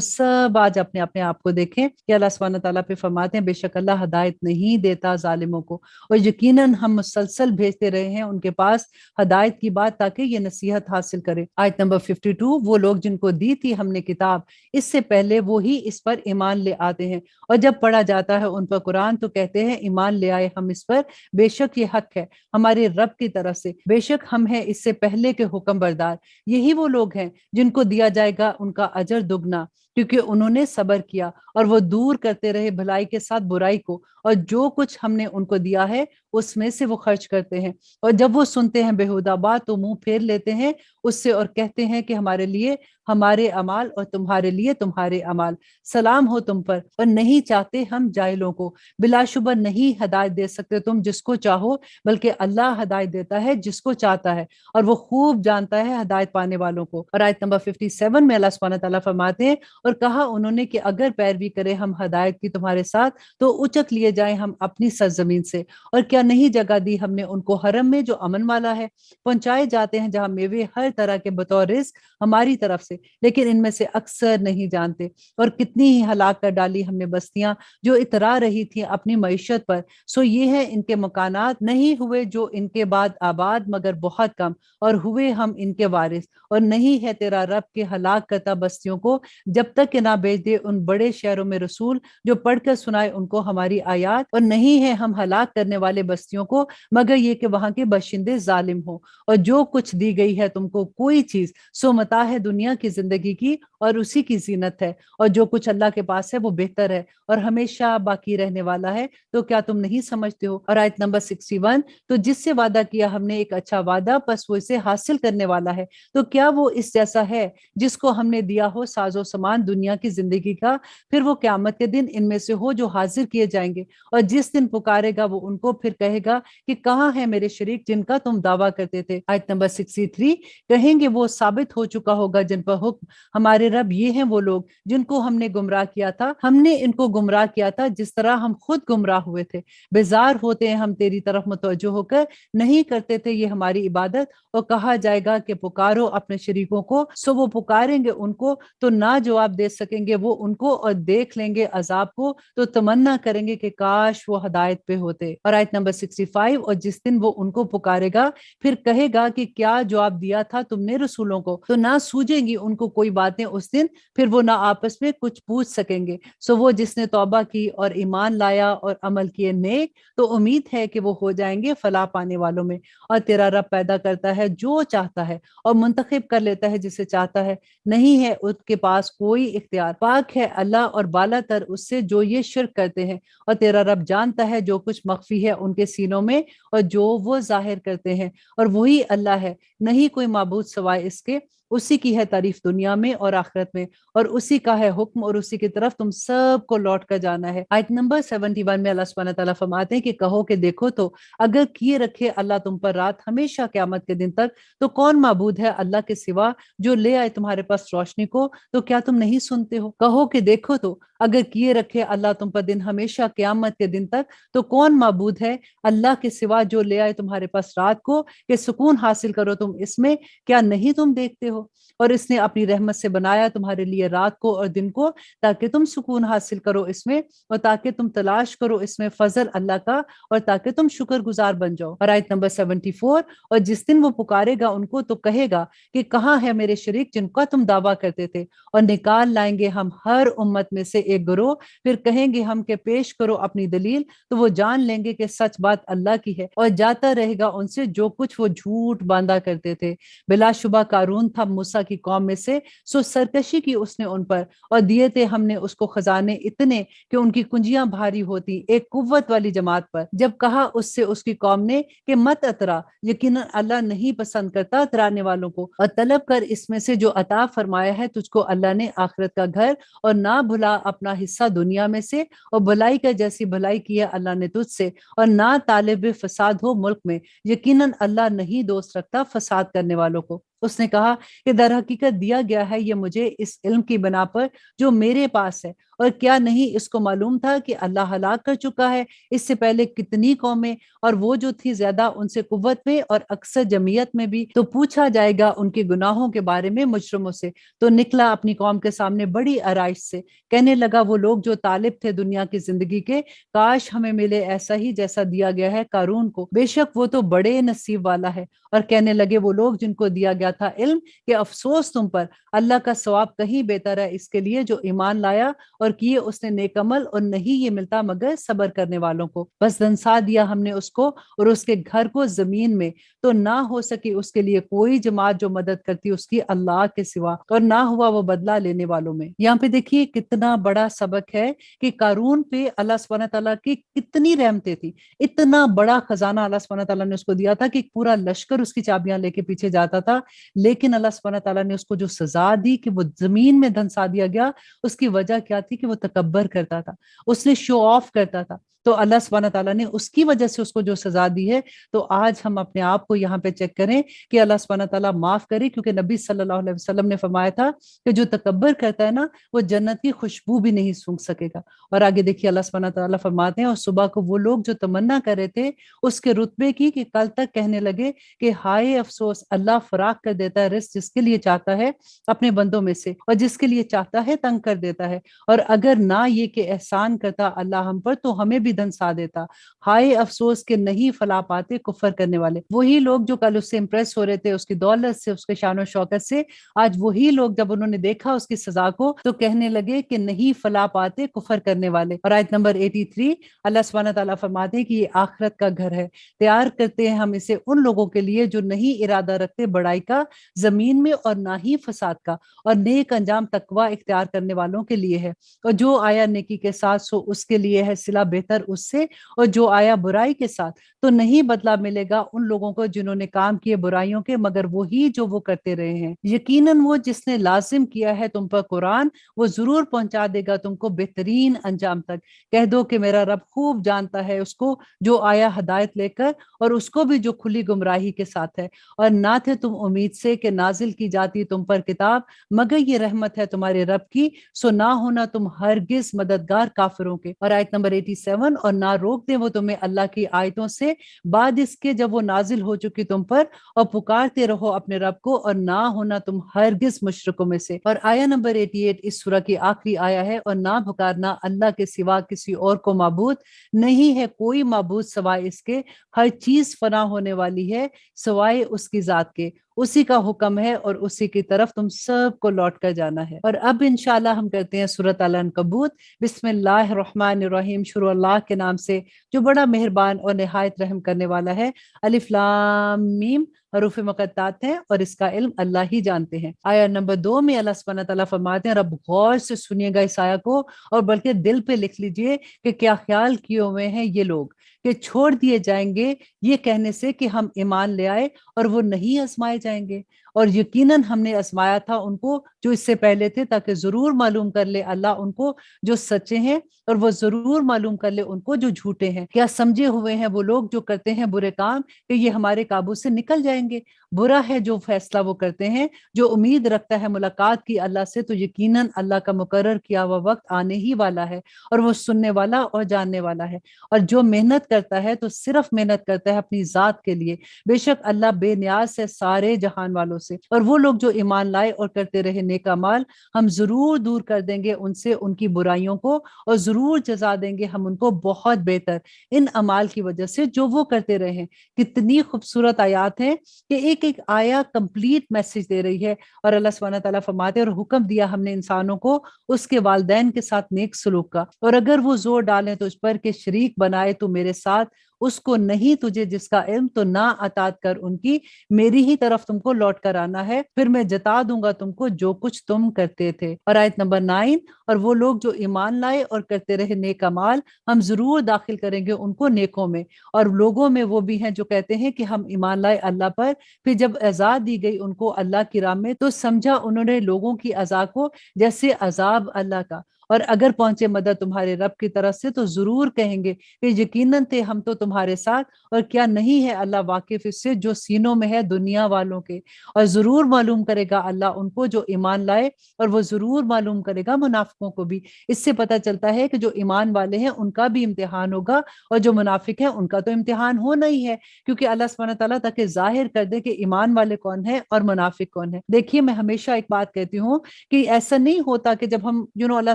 सब आज अपने अपने आप को देखें कि अल्लाह सुब्हानहू व तआला पे फरमाते हैं बेशक अल्लाह हदायत नहीं देता जालिमों को, और यकीनन हम मुसलसल भेजते रहे हैं उनके पास हदायत की बात ताकि ये नसीहत हासिल करे। आयत नंबर 52, वो लोग जिनको दी थी हमने किताब इससे पहले वो ही इस पर ईमान ले आते हैं, और जब पढ़ा जाता है उन पर कुरान तो कहते हैं ईमान ले आए हम इस पर, बेशक ये हक है हमारे रब की तरफ से, बेशक हम हैं इससे पहले के हुक्म बरदार। यही वो लोग हैं जिनको दिया जाएगा उनका अजर दुगना, क्योंकि उन्होंने सब्र किया और वो दूर करते रहे भलाई के साथ बुराई को, और जो कुछ हमने उनको दिया है उसमें से वो खर्च करते हैं। और जब वो सुनते हैं बेहुदा बात तो मुंह फेर लेते हैं उससे, और कहते हैं कि हमारे लिए हमारे अमाल और तुम्हारे लिए तुम्हारे अमाल, सलाम हो तुम पर, और नहीं चाहते हम जाहिलों को। बिलाशुबा नहीं हदायत दे सकते तुम जिसको चाहो, बल्कि अल्लाह हदायत देता है जिसको चाहता है, और वो खूब जानता है हदायत पाने वालों को। और आयत नंबर 57 में अल्लाह सुब्हानहू व तआला फरमाते हैं, और कहा उन्होंने कि अगर पैरवी करे हम हदायत की तुम्हारे साथ, तो उचक लिए जाए हम अपनी सरजमीन से। और क्या नहीं जगह दी हमने उनको हरम में जो अमन वाला है, पहुंचाए जाते हैं जहां मेवे हर तरह के बतौर रिज्क हमारी तरफ से, लेकिन इनमें से अक्सर नहीं जानते। और कितनी ही हलाक कर डाली हमने बस्तियां जो इतरा रही थी अपनी मईशत पर, सो ये है इनके मकानात, नहीं हुए जो इनके बाद आबाद मगर बहुत कम, और हुए हम इनके वारिस। और नहीं है तेरा रब के हलाक करता बस्तियों को जब تک کہ نہ भेज दे उन बड़े शहरों में रसूल जो पढ़कर सुनाए उनको हमारी आयात, और नहीं है हम हलाक करने वाले बस्तियों को मगर ये कि वहां के बशिंदे जालिम हो। और जो कुछ दी गई है तुमको कोई चीज सो मता है दुनिया की जिंदगी की और उसी की जीनत है, और जो कुछ अल्लाह के पास है वो बेहतर है और हमेशा बाकी रहने वाला है, तो क्या तुम नहीं समझते हो। और आयत नंबर 61, तो जिससे वादा किया हमने एक अच्छा वादा बस वो इसे हासिल करने वाला है, तो क्या वो इस जैसा है जिसको हमने दिया हो साजो सामान दुनिया की जिंदगी का, फिर वो क्यामत के दिन इनमें से हो जो हाजिर किए जाएंगे, और जिस दिन पुकारेगा वो उनको फिर कहेगा कि कहाँ है मेरे शरीक जिनका तुम दावा करते थे। आयत नंबर 63, कहेंगे वो साबित हो चुका होगा जिन पर हुक्म हमारे रब, ये हैं वो लोग जिनको हमने गुमराह किया था, हमने इनको गुमराह किया था जिस तरह हम खुद गुमराह हुए थे। बेजार होते हैं हम तेरी तरफ मुतवज्जो होकर, नहीं करते थे ये हमारी इबादत, और कहा जाएगा कि पुकारो अपने शरीकों को, सो वो पुकारेंगे उनको तो ना जवाब दे सकेंगे वो उनको, और देख लेंगे अजाब को तो तमन्ना करेंगे कि काश वो हदायत पे होते। और आयत नंबर 65, और जिस दिन वो उनको पुकारेगा फिर कहेगा कि क्या जवाब दिया था तुमने रसूलों को, तो ना सूझेंगी उनको कोई बातें उस दिन, फिर वो ना आपस में कुछ पूछ सकेंगे। सो वो जिसने तौबा की और ईमान लाया और अमल किए नेक, तो उम्मीद है कि वो हो जाएंगे फलाह पाने वालों में। और तेरा रब पैदा करता है जो चाहता है और मुंतखब कर लेता है जिसे चाहता है, नहीं है उसके पास कोई इख्तियार, पाक है अल्लाह और बाला तर उससे जो ये शिर्क करते हैं। और तेरा रब जानता है जो कुछ मख्फी है उनके सीनों में और जो वो जाहिर करते हैं, और वही अल्लाह है, नहीं कोई माबूद सवाए इसके, उसी की है तारीफ दुनिया में और आखिरत में, और उसी का है हुक्म और उसी की तरफ तुम सबको लौट कर जाना है। आयत नंबर 71 में अल्लाह सुब्हानहू तआला फरमाते हैं कि कहो कि देखो तो अगर किए रखे अल्लाह तुम पर रात हमेशा क्यामत के दिन तक, तो कौन माबूद है अल्लाह के सिवा जो ले आए तुम्हारे पास रोशनी को, तो क्या तुम नहीं सुनते हो। कहो कि देखो तो अगर किए रखे अल्लाह तुम पर दिन हमेशा क्यामत के दिन तक, तो कौन माबूद है अल्लाह के सिवा जो ले आए तुम्हारे पास रात को कि सुकून हासिल करो तुम इसमें, क्या नहीं तुम देखते हो। और इसने अपनी रहमत से बनाया तुम्हारे लिए रात को और दिन को ताकि तुम सुकून हासिल करो इसमें, और ताकि तुम तलाश करो इसमें फजल अल्लाह का, और ताकि तुम शुक्रगुजार बन जाओ। और आयत नंबर 74, और जिस दिन वो पुकारेगा उनको तो कहेगा कि कहाँ है मेरे शरीक जिनका तुम दावा करते थे, और निकाल लाएंगे हम हर उम्मत में से एक गिरोह, फिर कहेंगे हम के पेश करो अपनी दलील, तो वो जान लेंगे कि सच बात अल्लाह की है, और जाता रहेगा उनसे जो कुछ वो झूठ बांधा करते थे। बिलाशुबा कारून था मूसा की कौम में से, सो सरकशी की उसने उन पर, और दिए थे हमने उसको खजाने इतने कि उनकी कुंजियां भारी होती एक कुव्वत वाली जमात पर। जब कहा उससे उसकी कौम ने कि मत अतरा, यकीनन अल्लाह नहीं पसंद करता अतराने वालों को, और तलब कर इसमें से जो अता फरमाया है तुझको अल्लाह ने आखिरत का घर, और ना भुला अपना हिस्सा दुनिया में से, और भलाई का जैसी भलाई की है अल्लाह ने तुझसे, और ना तालिब फसाद हो मुल्क में, यकीनन अल्लाह नहीं दोस्त रखता फसाद करने वालों को। उसने कहा कि दर हकीकत दिया गया है ये मुझे इस इल्म की बिना पर जो मेरे पास है, और क्या नहीं इसको मालूम था कि अल्लाह हलाक कर चुका है इससे पहले कितनी कौमें, और वो जो थी ज्यादा उनसे कुव्वत में और अक्सर जमीयत में भी, तो पूछा जाएगा उनके गुनाहों के बारे में मुजरिमों से। तो निकला अपनी कौम के सामने बड़ी आराइश से, कहने लगा वो लोग जो तालिब थे दुनिया की जिंदगी के, काश हमें मिले ऐसा ही जैसा दिया गया है कारून को, बेशक वो तो बड़े नसीब वाला है। और कहने लगे वो लोग जिनको दिया गया था इल्म कि अफसोस तुम पर, अल्लाह का सवाब कहीं बेहतर है इसके लिए जो ईमान लाया और किए उसने नेक अमल, और नहीं ये मिलता मगर सब्र करने वालों को। बस धंसा दिया हमने उसको और उसके घर को जमीन में, तो ना हो सकी उसके लिए कोई जमात जो मदद करती उसकी अल्लाह के सिवा, और ना हुआ वो बदला लेने वालों में। यहाँ पे देखिए कितना बड़ा सबक है कि कारून पे अल्लाह सुब्हानहू तआला की कितनी रहमतें थी, इतना बड़ा खजाना अल्लाह सुब्हानहू तआला ने उसको दिया था कि पूरा लश्कर उसकी चाबियां लेके पीछे जाता था, लेकिन अल्लाह सुब्हानहू तआला ने उसको जो सजा दी कि वो जमीन में धंसा दिया गया, उसकी वजह क्या थी कि वो तकब्बर करता था, उसने शो ऑफ करता था, तो अल्लाह सुब्हानहू तआला ने उसकी वजह से उसको जो सजा दी है। तो आज हम अपने आप को यहाँ पे चेक करें कि अल्लाह सुब्हानहू तआला माफ करे, क्योंकि नबी सल्लल्लाहु अलैहि वसल्लम ने फरमाया था कि जो तकब्बर करता है ना वो जन्नत की खुशबू भी नहीं सूंघ सकेगा। और आगे देखिए अल्लाह सुब्हानहू तआला फरमाते हैं, और सुबह को वो लोग जो तमन्ना कर रहे थे उसके रुतबे की कि कल तक कहने लगे कि हाय अफसोस अल्लाह फराक कर देता है रिस्क जिसके लिए चाहता है अपने बंदों में से, और जिसके लिए चाहता है तंग कर देता है। और अगर ना ये कि एहसान करता अल्लाह हम पर तो हमें भी धनसा देता। हाय अफसोस के नहीं फला पाते कुफर करने वाले। वही लोग जो कल उससे इम्प्रेस हो रहे थे, उसकी दौलत से, उसके शान और शौकत से, आज वही लोग जब उन्होंने देखा उसकी सजा को तो कहने लगे कि नहीं फला पाते कुफर करने वाले। और आयत नंबर 83 अल्लाह सुब्हानहू तआला फरमाते हैं कि ये आखिरत का घर है, तैयार करते हैं हम इसे उन लोगों के लिए जो नहीं इरादा रखते बड़ाई का जमीन में और ना ही फसाद का, और नेक अंजाम तकवा इख्तियार करने वालों के लिए है। और जो आया नेकी के साथ सो उसके लिए है सिला बेहतर उससे, और जो आया बुराई के साथ तो नहीं बदला मिलेगा उन लोगों को जिन्होंने काम किए बुराइयों के मगर वही जो वो करते रहे हैं। यकीनन वो जिसने लाजिम किया है तुम पर कुरान वो जरूर पहुंचा देगा तुमको बेहतरीन अंजाम तक। कह दो कि मेरा रब खूब जानता है उसको जो आया हदायत लेकर और उसको भी जो खुली गुमराही के साथ है। और ना थे तुम उम्मीद से कि नाजिल की जाती तुम पर किताब मगर ये रहमत है तुम्हारे रब की, सो ना होना तुम हरगिज मददगार काफिरों के। और आयत नंबर 87 और ना रोक दे वो तुम्हें अल्लाह की आयतों से बाद इसके जब वो नाजिल हो चुकी तुम पर, और पुकारते रहो अपने रब को और ना होना तुम हरगिज मुशरिकों में से। और आया नंबर 88 इस सूरह की आखिरी आया है, और ना पुकारना अल्लाह के सिवा किसी और को माबूद नहीं है, कोई माबूद सवाए इसके, हर चीज फना होने वाली है सवाए उसकी जात के, उसी का हुक्म है और उसी की तरफ तुम सबको लौट कर जाना है। और अब इंशाल्लाह हम करते हैं सूरत अल अनकबूत। बिस्मिल्लाहिर्रहमानिर्रहीम, शुरू अल्लाह के नाम से जो बड़ा मेहरबान और निहायत रहम करने वाला है। अलिफ लाम मीम हरूफ मुक़त्तात हैं और इसका इल्म अल्लाह ही जानते हैं। आया नंबर 2 में अल्लाह सुब्हानहू तआला फरमाते हैं, रब गौर से सुनिएगा इस आया को और बल्कि दिल पे लिख लीजिए कि क्या ख्याल किए हुए हैं ये लोग कि छोड़ दिए जाएंगे ये कहने से कि हम ईमान ले आए और वो नहीं आजमाए जाएंगे। और यकीनन हमने आजमाया था उनको जो इससे पहले थे ताकि जरूर मालूम कर ले अल्लाह उनको जो सच्चे हैं और वो जरूर मालूम कर ले उनको जो झूठे हैं। क्या समझे हुए हैं वो लोग जो करते हैं बुरे काम कि ये हमारे काबू से निकल जाएंगे। बुरा है जो फैसला वो करते हैं। जो उम्मीद रखता है मुलाकात की अल्लाह से तो यकीनन अल्लाह का मुकर्रर किया हुआ वक्त आने ही वाला है और वो सुनने वाला और जानने वाला है। और जो मेहनत करता है तो सिर्फ मेहनत करता है अपनी जात के लिए, बेशक अल्लाह बेनियाज है सारे जहान वालों से। और वो लोग जो ईमान लाए और करते रहे नेक अमाल हम जरूर दूर कर देंगे उनसे उनकी बुराइयों को और जरूर जजा देंगे हम उनको बहुत बेहतर इन अमाल की वजह से जो वो करते रहे हैं। कितनी खूबसूरत आयात हैं कि एक एक आया कंप्लीट मैसेज दे रही है। और अल्लाह सुब्हानहू तआला फरमाते हैं, और हुक्म दिया हमने इंसानों को उसके वालिदैन के साथ नेक सलूक का, और अगर वो जोर डालें तो उस पर के शरीक बनाए तो मेरे साथ उसको नहीं तुझे जिसका इल्म तो ना अतात कर उनकी, मेरी ही तरफ तुमको लौट कर आना है, फिर मैं जता दूंगा तुमको जो कुछ तुम करते थे। और आयत नंबर 9 और वो लोग जो ईमान लाए और करते रहे नेक अमाल हम जरूर दाखिल करेंगे उनको नेकों में। और लोगों में वो भी हैं जो कहते हैं कि हम ईमान लाए अल्लाह पर, फिर जब अज़ा दी गई उनको अल्लाह की राह में तो समझा उन्होंने लोगों की अज़ा को जैसे अजाब अल्लाह का। और अगर पहुंचे मदद तुम्हारे रब की तरफ से तो जरूर कहेंगे कि यकीनन थे हम तो तुम्हारे साथ, और क्या नहीं है अल्लाह वाकिफ इससे जो सीनों में है दुनिया वालों के। और जरूर मालूम करेगा अल्लाह उनको जो ईमान लाए और वो जरूर मालूम करेगा मुनाफिकों को भी। इससे पता चलता है कि जो ईमान वाले हैं उनका भी इम्तिहान होगा और जो मुनाफिक हैं उनका तो इम्तिहान होना ही है, क्योंकि अल्लाह सुब्हानहू तआला ताकि जाहिर कर दे कि ईमान वाले कौन है और मुनाफिक कौन है। देखिए मैं हमेशा एक बात कहती हूँ कि ऐसा नहीं होता कि जब हम अल्लाह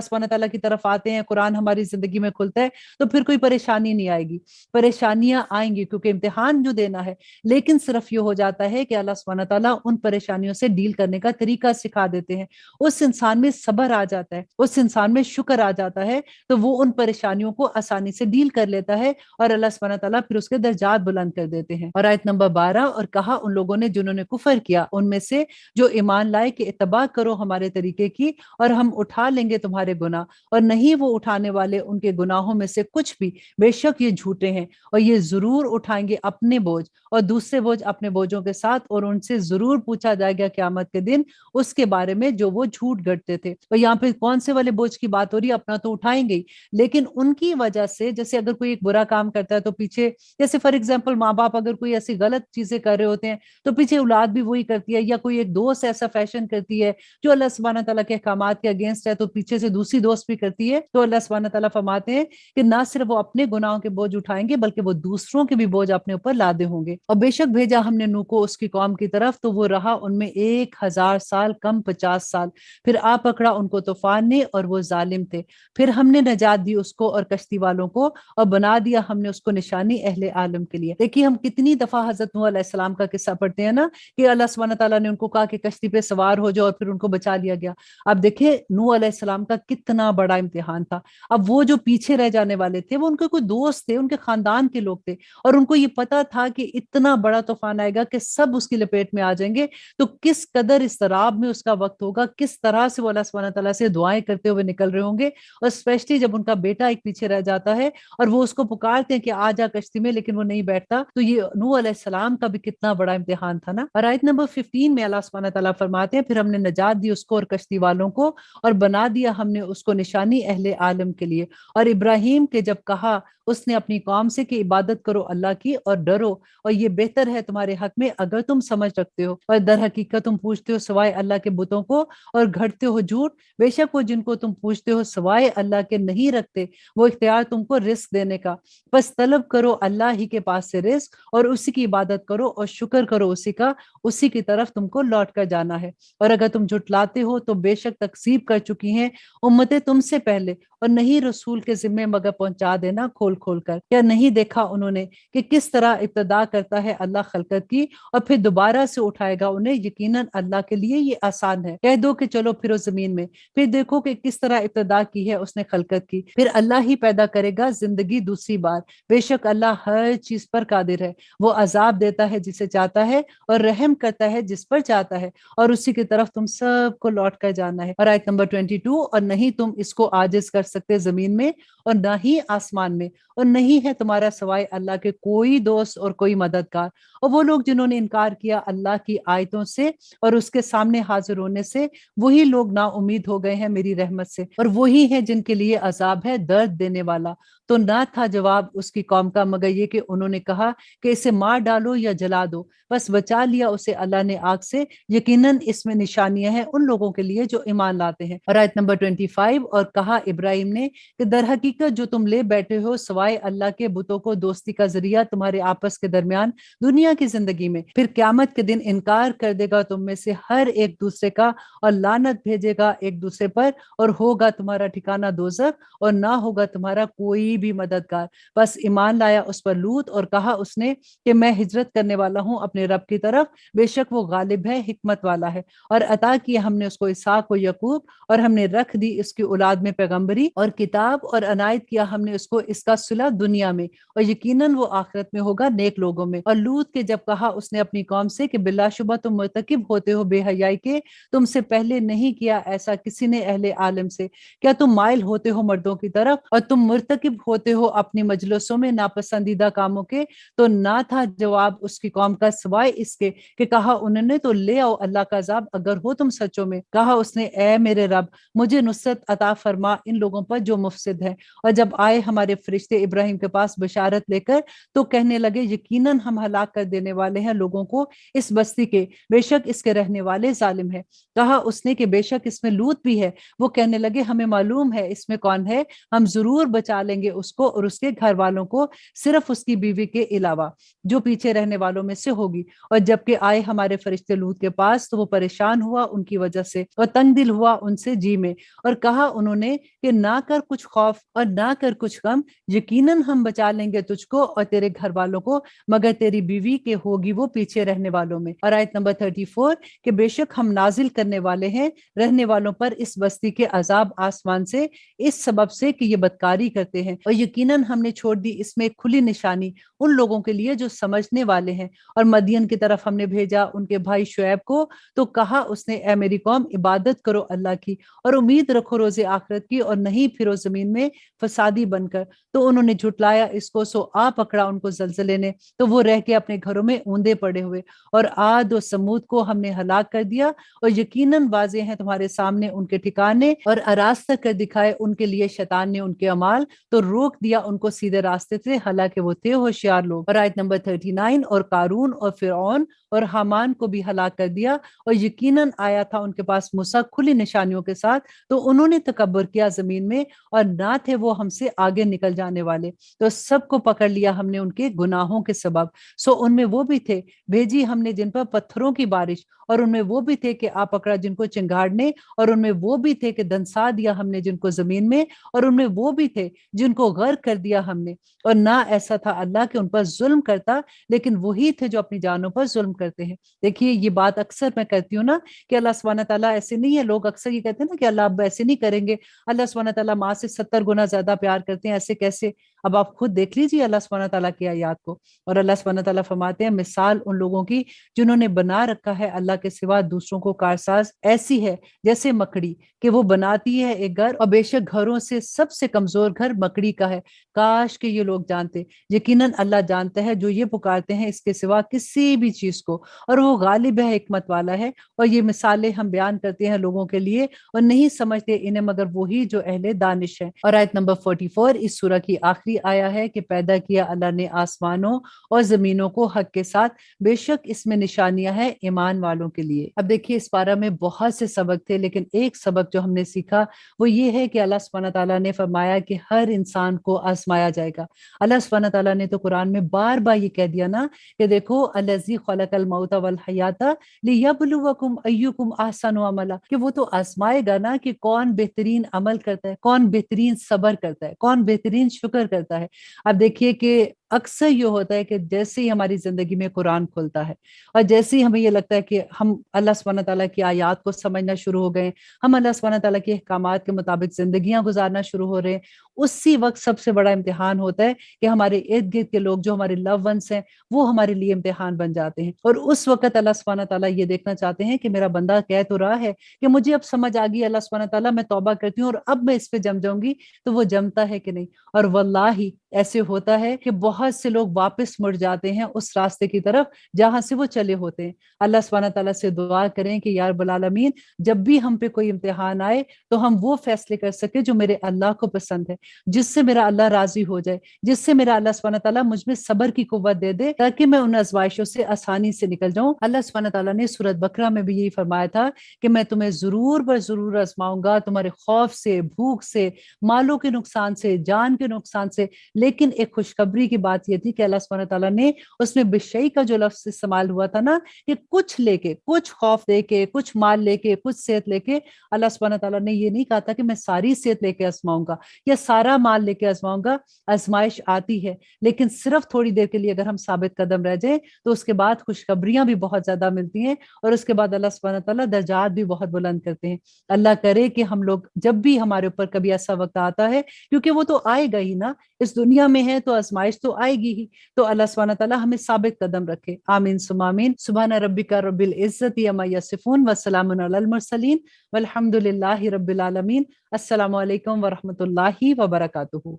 सुब्हानहू तआला की तरफ आते हैं कुरान हमारी जिंदगी में खुलता है तो फिर कोई परेशानी नहीं आएगी। परेशानियां आएंगी क्योंकि इम्तिहान जो देना है, लेकिन सिर्फ ये हो जाता है कि अल्लाह सुब्हानहू तआला उन परेशानियों से डील करने का तरीका सिखा देते हैं। उस इंसान में सब्र आ जाता है, उस इंसान में शुक्र आ जाता है, तो वो उन परेशानियों को आसानी से डील कर लेता है और अल्लाह सुब्हानहू तआला फिर उसके दर्जात बुलंद कर देते हैं। और आयत नंबर 12 और कहा उन लोगों ने जिन्होंने कुफर किया उनमें से जो ईमान लाए कि इत्तबा करो हमारे तरीके की और हम उठा लेंगे तुम्हारे गुनाह, और नहीं वो उठाने वाले उनके गुनाहों में से कुछ भी, बेशक ये झूठे हैं और ये जरूर उठाएंगे अपने बोझ और दूसरे बोझ अपने बोझों के साथ, और उनसे जरूर पूछा जाएगा क़यामत के दिन उसके बारे में जो वो झूठ गढ़ते थे। और यहाँ पे कौन से वाले बोझ की बात हो रही है? अपना तो उठाएंगे ही, लेकिन उनकी वजह से, जैसे अगर कोई एक बुरा काम करता है तो पीछे, जैसे फॉर एग्जाम्पल माँ बाप अगर कोई ऐसी गलत चीजें कर रहे होते हैं तो पीछे औलाद भी वही करती है, या कोई एक दोस्त ऐसा फैशन करती है जो अल्लाह सुब्हानहू तआला के अहकामात के अगेंस्ट है तो पीछे से दूसरी दोस्त भी करती है, तो अल्लाह सुब्हानहू तआला फरमाते हैं कि ना सिर्फ वो अपने गुनाहों के बोझ उठाएंगे बल्कि वो दूसरों के भी बोझ अपने ऊपर लादे होंगे। और बेशक भेजा हमने नूह को उसकी कौम की तरफ, तो वो रहा उनमें 1000 साल कम 50 साल। फिर आ पकड़ा उनको तूफान ने और वो जालिम थे। फिर हमने नजात दी उसको और कश्ती वालों को, और बना दिया हमने उसको निशानी अहले आलम के लिए। देखिए हम कितनी दफा हजरत नूह अलैहिस्सलाम का किस्सा पढ़ते हैं ना, कि अल्लाह सुब्हानहू तआला ने उनको कहा कि कश्ती पे सवार हो जाओ और फिर उनको बचा लिया गया। अब देखिए नूह अलैहिस्सलाम का कितना बड़ा इम्तिहान था। अब वो जो पीछे रह जाने वाले थे वो उनके कोई दोस्त थे, उनके खानदान के लोग थे, और उनको ये पता था कि इतना बड़ा तूफान आएगा कि सब उसकी लपेट में आ जाएंगे। तो किस कदर इस्तराब में उसका वक्त होगा, किस तरह से वो अल्लाह सुब्हानहू तआला से दुआएं करते हुए निकल रहे होंगे। और स्पेशली जब उनका बेटा एक पीछे रह जाता है और वो उसको पुकारते हैं कि आ जा कश्ती में, लेकिन वो नहीं बैठता, तो ये नूह अलैहिस्सलाम का भी कितना बड़ा इम्तिहान था ना। और आयत नंबर 15 में अल्लाह सुब्हानहू तआला फरमाते हैं, फिर हमने नजात दी उसको और कश्ती वालों को, और बना दिया हमने उसको निशानी अहले आलम के लिए। और इब्राहिम के जब कहा उसने अपनी कौम से कि इबादत करो अल्लाह की और डरो, और ये बेहतर है तुम्हारे हक में अगर तुम समझ रखते हो। और दर हकीकत तुम पूछते हो सवाए अल्लाह के बुतों को और घड़ते हो झूठ। बेशक वो जिनको तुम पूछते हो सवाए अल्लाह के नहीं रखते वो इख्तियार तुमको रिस्क देने का। बस तलब करो अल्लाह ही के पास से रिस्क, और उसी की इबादत करो और शुक्र करो उसी का, उसी की तरफ तुमको लौट कर जाना है। और अगर तुम झुटलाते हो तो बेशक तकसीब कर चुकी हैं उम्मतें तुमसे पहले, और नहीं रसूल के जिम्मे मगर पहुंचा देना खोल खोल कर। क्या नहीं देखा उन्होंने कि किस तरह इब्तदा करता है अल्लाह खलकत की और फिर दोबारा से उठाएगा उन्हें। यकीनन अल्लाह के लिए ये आसान है। कह दो कि चलो फिरो जमीन में, फिर देखो कि किस तरह इब्तदा की है उसने खलकत की, फिर अल्लाह ही पैदा करेगा जिंदगी दूसरी बार। बेशक अल्लाह हर चीज पर कादिर है। वो अजाब देता है जिसे चाहता है और रहम करता है जिस पर चाहता है, और उसी की तरफ तुम सबको लौट कर जाना है। और आयत नंबर 22, और नहीं तुम इसको आजिज कर सकते जमीन में और ना ही आसमान में, और नहीं है तुम्हारा सवाए अल्लाह के कोई दोस्त और कोई मददगार। और वो लोग जिन्होंने इनकार किया अल्लाह की आयतों से और उसके सामने हाजिर होने से, वही लोग ना उम्मीद हो गए हैं मेरी रहमत से, और वही है जिनके लिए अजाब है दर्द देने वाला। तो ना था जवाब उसकी कौम का मगर ये कि उन्होंने कहा कि इसे मार डालो या जला दो, बस बचा लिया उसे अल्लाह ने आग से। यकीनन इसमें निशानियां हैं उन लोगों के लिए जो ईमान लाते हैं। और आयत नंबर 25, और कहा इब्राहिम ने कि दर हकीकत जो तुम ले बैठे हो सवाए अल्लाह के बुतों को दोस्ती का जरिया तुम्हारे आपस के दरमियान दुनिया की जिंदगी में, फिर क्यामत के दिन इनकार कर देगा तुम में से हर एक दूसरे का और लानत भेजेगा एक दूसरे पर, और होगा तुम्हारा ठिकाना दोजख और ना होगा तुम्हारा कोई भी मददगार। बस ईमान लाया उस पर लूत और कहा उसने कि मैं हिजरत करने वाला हूँ अपने रब की तरफ, बेशक वो गालिब है हिकमत वाला है। और अता किया हमने उसको इसहाक व यकूब, और हमने रख दी इसकी औलाद में पैगंबरी और किताब, और अनायत किया हमने उसको इसका सिला दुनिया में, और यकीनन वो आखिरत में होगा नेक लोगों में। और लूत के जब कहा उसने अपनी कौम से कि बिलाशुबा तुम मुर्तकिब होते हो बेहयाई के, तुमसे पहले नहीं किया ऐसा किसी ने अहले आलम से। क्या तुम माइल होते हो मर्दों की तरफ और तुम मुर्तकिब होते हो अपनी मजलिसों में नापसंदीदा कामों के। तो ना था जवाब उसकी कौम का सिवाय इसके कि कहा उन्होंने तो ले आओ अल्लाह का अजाब अगर हो तुम सच्चों में। कहा उसने ए मेरे रब मुझे नुसरत अता फरमा इन लोगों पर जो मुफसिद है। और जब आए हमारे फरिश्ते इब्राहिम के पास बशारत लेकर तो कहने लगे यकीनन हम हलाक कर देने वाले हैं लोगों को इस बस्ती के, बेशक इसके रहने वाले जालिम है। कहा उसने कि बेशक इसमें लूत भी है। वो कहने लगे हमें मालूम है इसमें कौन है, हम जरूर बचा लेंगे उसको और उसके घर वालों को, सिर्फ उसकी बीवी के अलावा जो पीछे रहने वालों में से होगी। और जबकि आए हमारे फरिश्ते लूत के पास तो वो परेशान हुआ उनकी वजह से और तंग दिल हुआ उनसे जी में, और कहा उन्होंने कि ना कर कुछ खौफ और ना कर कुछ गम, यकीनन हम बचा लेंगे तुझको और तेरे घर वालों को, मगर तेरी बीवी के होगी वो पीछे रहने वालों में। और आयत नंबर 34 कि बेशक हम नाजिल करने वाले हैं रहने वालों पर इस बस्ती के अजाब आसमान से, इस सबब से कि ये बदकारी करते हैं, और यकीनन हमने छोड़ दी इसमें खुली निशानी उन लोगों के लिए जो समझने वाले हैं। और मदियन की तरफ हमने भेजा उनके भाई शुएब को, तो कहा उसने ए मेरी कौम इबादत करो अल्लाह की और उम्मीद रखो रोजे आखिरत की, और नहीं फिरो जमीन में फसादी बनकर। तो उन्होंने झुटलाया इसको, सो आ पकड़ा उनको जलजले ने, तो वो रह के अपने घरों में ऊंधे पड़े हुए। और आद और समूद को हमने हलाक कर दिया, और यकीनन वाजे हैं तुम्हारे सामने उनके ठिकाने, और आरास्ता कर दिखाए उनके लिए शैतान ने उनके अमाल। तो روک دیا ان کو سیدھے راستے سے، حالانکہ وہ تھے ہوشیار لوگ۔ اور آیت نمبر 39، اور قارون اور فرعون اور حامان کو بھی ہلاک کر دیا، اور یقیناً آیا تھا ان کے پاس موسیٰ کھلی نشانیوں کے ساتھ، تو انہوں نے تکبر کیا زمین میں، اور نہ تھے وہ ہم سے آگے نکل جانے والے، تو سب کو پکڑ لیا ہم نے ان کے گناہوں کے سبب۔ سو ان میں وہ بھی تھے بھیجی ہم نے جن پر پتھروں کی بارش، اور ان میں وہ بھی تھے کہ آ پکڑا جن کو چنگاڑنے، اور ان میں وہ بھی تھے کہ دنسا دیا ہم نے جن کو زمین میں، اور ان میں وہ بھی تھے جن کو غرق کر دیا ہم نے۔ اور نہ ایسا تھا اللہ کہ ان پر ظلم کرتا، لیکن وہی تھے جو اپنی جانوں پر ظلم کرتے ہیں۔ دیکھیے یہ بات اکثر میں کرتی ہوں نا کہ اللہ سبحانہ تعالیٰ ایسے نہیں ہے، لوگ اکثر یہ کہتے ہیں نا کہ اللہ اب ایسے نہیں کریں گے، اللہ سبحانہ تعالیٰ ماں سے 70 گنا زیادہ پیار کرتے ہیں، ایسے کیسے؟ اب آپ خود دیکھ لیجیے اللہ سبحانہ تعالیٰ کی آیات کو۔ اور اللہ سبحانہ تعالیٰ فرماتے ہیں مثال ان لوگوں کی جنہوں نے بنا رکھا ہے اللہ کے سوا دوسروں کو کارساز، ایسی ہے جیسے مکڑی کہ وہ بناتی ہے ایک گھر، اور بے شک گھروں سے سب سے کمزور گھر مکڑی کا ہے۔ کاش کہ یہ لوگ جانتے، یقیناً اللہ جانتا ہے جو یہ پکارتے ہیں اس کے سوا کسی بھی چیز کو، اور وہ غالب ہے، حکمت والا ہے۔ اور یہ مثالیں ہم بیان کرتے ہیں لوگوں کے لیے، اور نہیں سمجھتے انہیں مگر وہی جو اہل دانش ہے۔ اور آیت نمبر 44 اس سورہ کی آخری آیا ہے کہ پیدا کیا اللہ نے آسمانوں اور زمینوں کو حق کے ساتھ، بے شک اس میں نشانیاں ہیں ایمان والوں کے لیے۔ اب دیکھیے اس پارہ میں بہت سے سبق تھے، لیکن ایک سبق جو ہم نے سیکھا وہ یہ ہے کہ اللہ سبحانہ تعالیٰ نے فرمایا کہ ہر انسان کو آزمایا جائے گا۔ اللہ سبحانہ تعالیٰ نے تو قرآن میں بار بار یہ کہہ دیا نا کہ دیکھو الذی خلق الموت والحیات لیبلوکم ایکم احسن عملا، کہ وہ تو آزمائے گا نا کہ کون بہترین عمل کرتا ہے، کون بہترین صبر کرتا ہے، کون بہترین شکر کرتا ہے۔ اب دیکھیے کہ اکثر یہ ہوتا ہے کہ جیسے ہی ہماری زندگی میں قرآن کھلتا ہے اور جیسے ہی ہمیں یہ لگتا ہے کہ ہم اللہ سبحانہ تعالیٰ کی آیات کو سمجھنا شروع ہو گئے، ہم اللہ سبحانہ تعالیٰ کے احکامات کے مطابق زندگیاں گزارنا شروع ہو رہے ہیں، اسی وقت سب سے بڑا امتحان ہوتا ہے کہ ہمارے ارد گرد کے لوگ جو ہمارے لو ونس ہیں وہ ہمارے لیے امتحان بن جاتے ہیں۔ اور اس وقت اللہ سبحانہ تعالیٰ یہ دیکھنا چاہتے ہیں کہ میرا بندہ کہہ تو رہا ہے کہ مجھے اب سمجھ آ گئی اللہ سبحانہ تعالیٰ، میں توبہ کرتی ہوں اور اب میں اس پہ جم جاؤں گی، تو وہ جمتا ہے کہ نہیں؟ اور واللہ ایسے ہوتا ہے کہ بہت سے لوگ واپس مڑ جاتے ہیں اس راستے کی طرف جہاں سے وہ چلے ہوتے ہیں۔ اللہ سبحانہ تعالیٰ سے دعا کریں کہ یا رب العالمین جب بھی ہم پہ کوئی امتحان آئے تو ہم وہ فیصلے کر سکیں جو میرے اللہ کو پسند ہے، جس سے میرا اللہ راضی ہو جائے، جس سے میرا اللہ سبحانہ تعالیٰ مجھ میں صبر کی قوت دے دے تاکہ میں ان آزمائشوں سے آسانی سے نکل جاؤں۔ اللہ سبحانہ تعالیٰ نے سورۃ بقرہ میں بھی یہی فرمایا تھا کہ میں تمہیں ضرور بر ضرور آزماؤں گا، تمہارے خوف سے، بھوک سے، مالوں کے نقصان سے، جان کے نقصان سے۔ لیکن ایک خوشخبری کی بات یہ تھی کہ اللہ سبحانہ تعالیٰ نے اس میں بشئی کا جو لفظ استعمال ہوا تھا نا کہ کچھ لے کے، کچھ خوف دے کے، کچھ مال لے کے، کچھ صحت لے کے، اللہ سبحانہ تعالیٰ نے یہ نہیں کہا تھا کہ میں ساری صحت لے کے آزماؤں گا یا سارا مال لے کے آزماؤں گا۔ آزمائش آتی ہے لیکن صرف تھوڑی دیر کے لیے اگر ہم ثابت قدم رہ جائیں تو اس کے بعد خوشخبریاں بھی بہت زیادہ ملتی ہیں، اور اس کے بعد اللہ سبحانہ تعالیٰ درجات بھی بہت بلند کرتے ہیں۔ اللہ کرے کہ ہم لوگ جب بھی ہمارے اوپر کبھی ایسا وقت آتا ہے، کیونکہ وہ تو آئے گا ہی نا، اس دنیا میں ہے تو آزمائش تو آئے گی ہی، تو اللہ سبحانہ تعالیٰ ہمیں ثابت قدم رکھے۔ آمین ثم آمین۔ سبحان ربک رب العزت عما یصفون وسلام علی المرسلین والحمد للہ رب العالمین۔ السلام علیکم ورحمۃ اللہ وبرکاتہ۔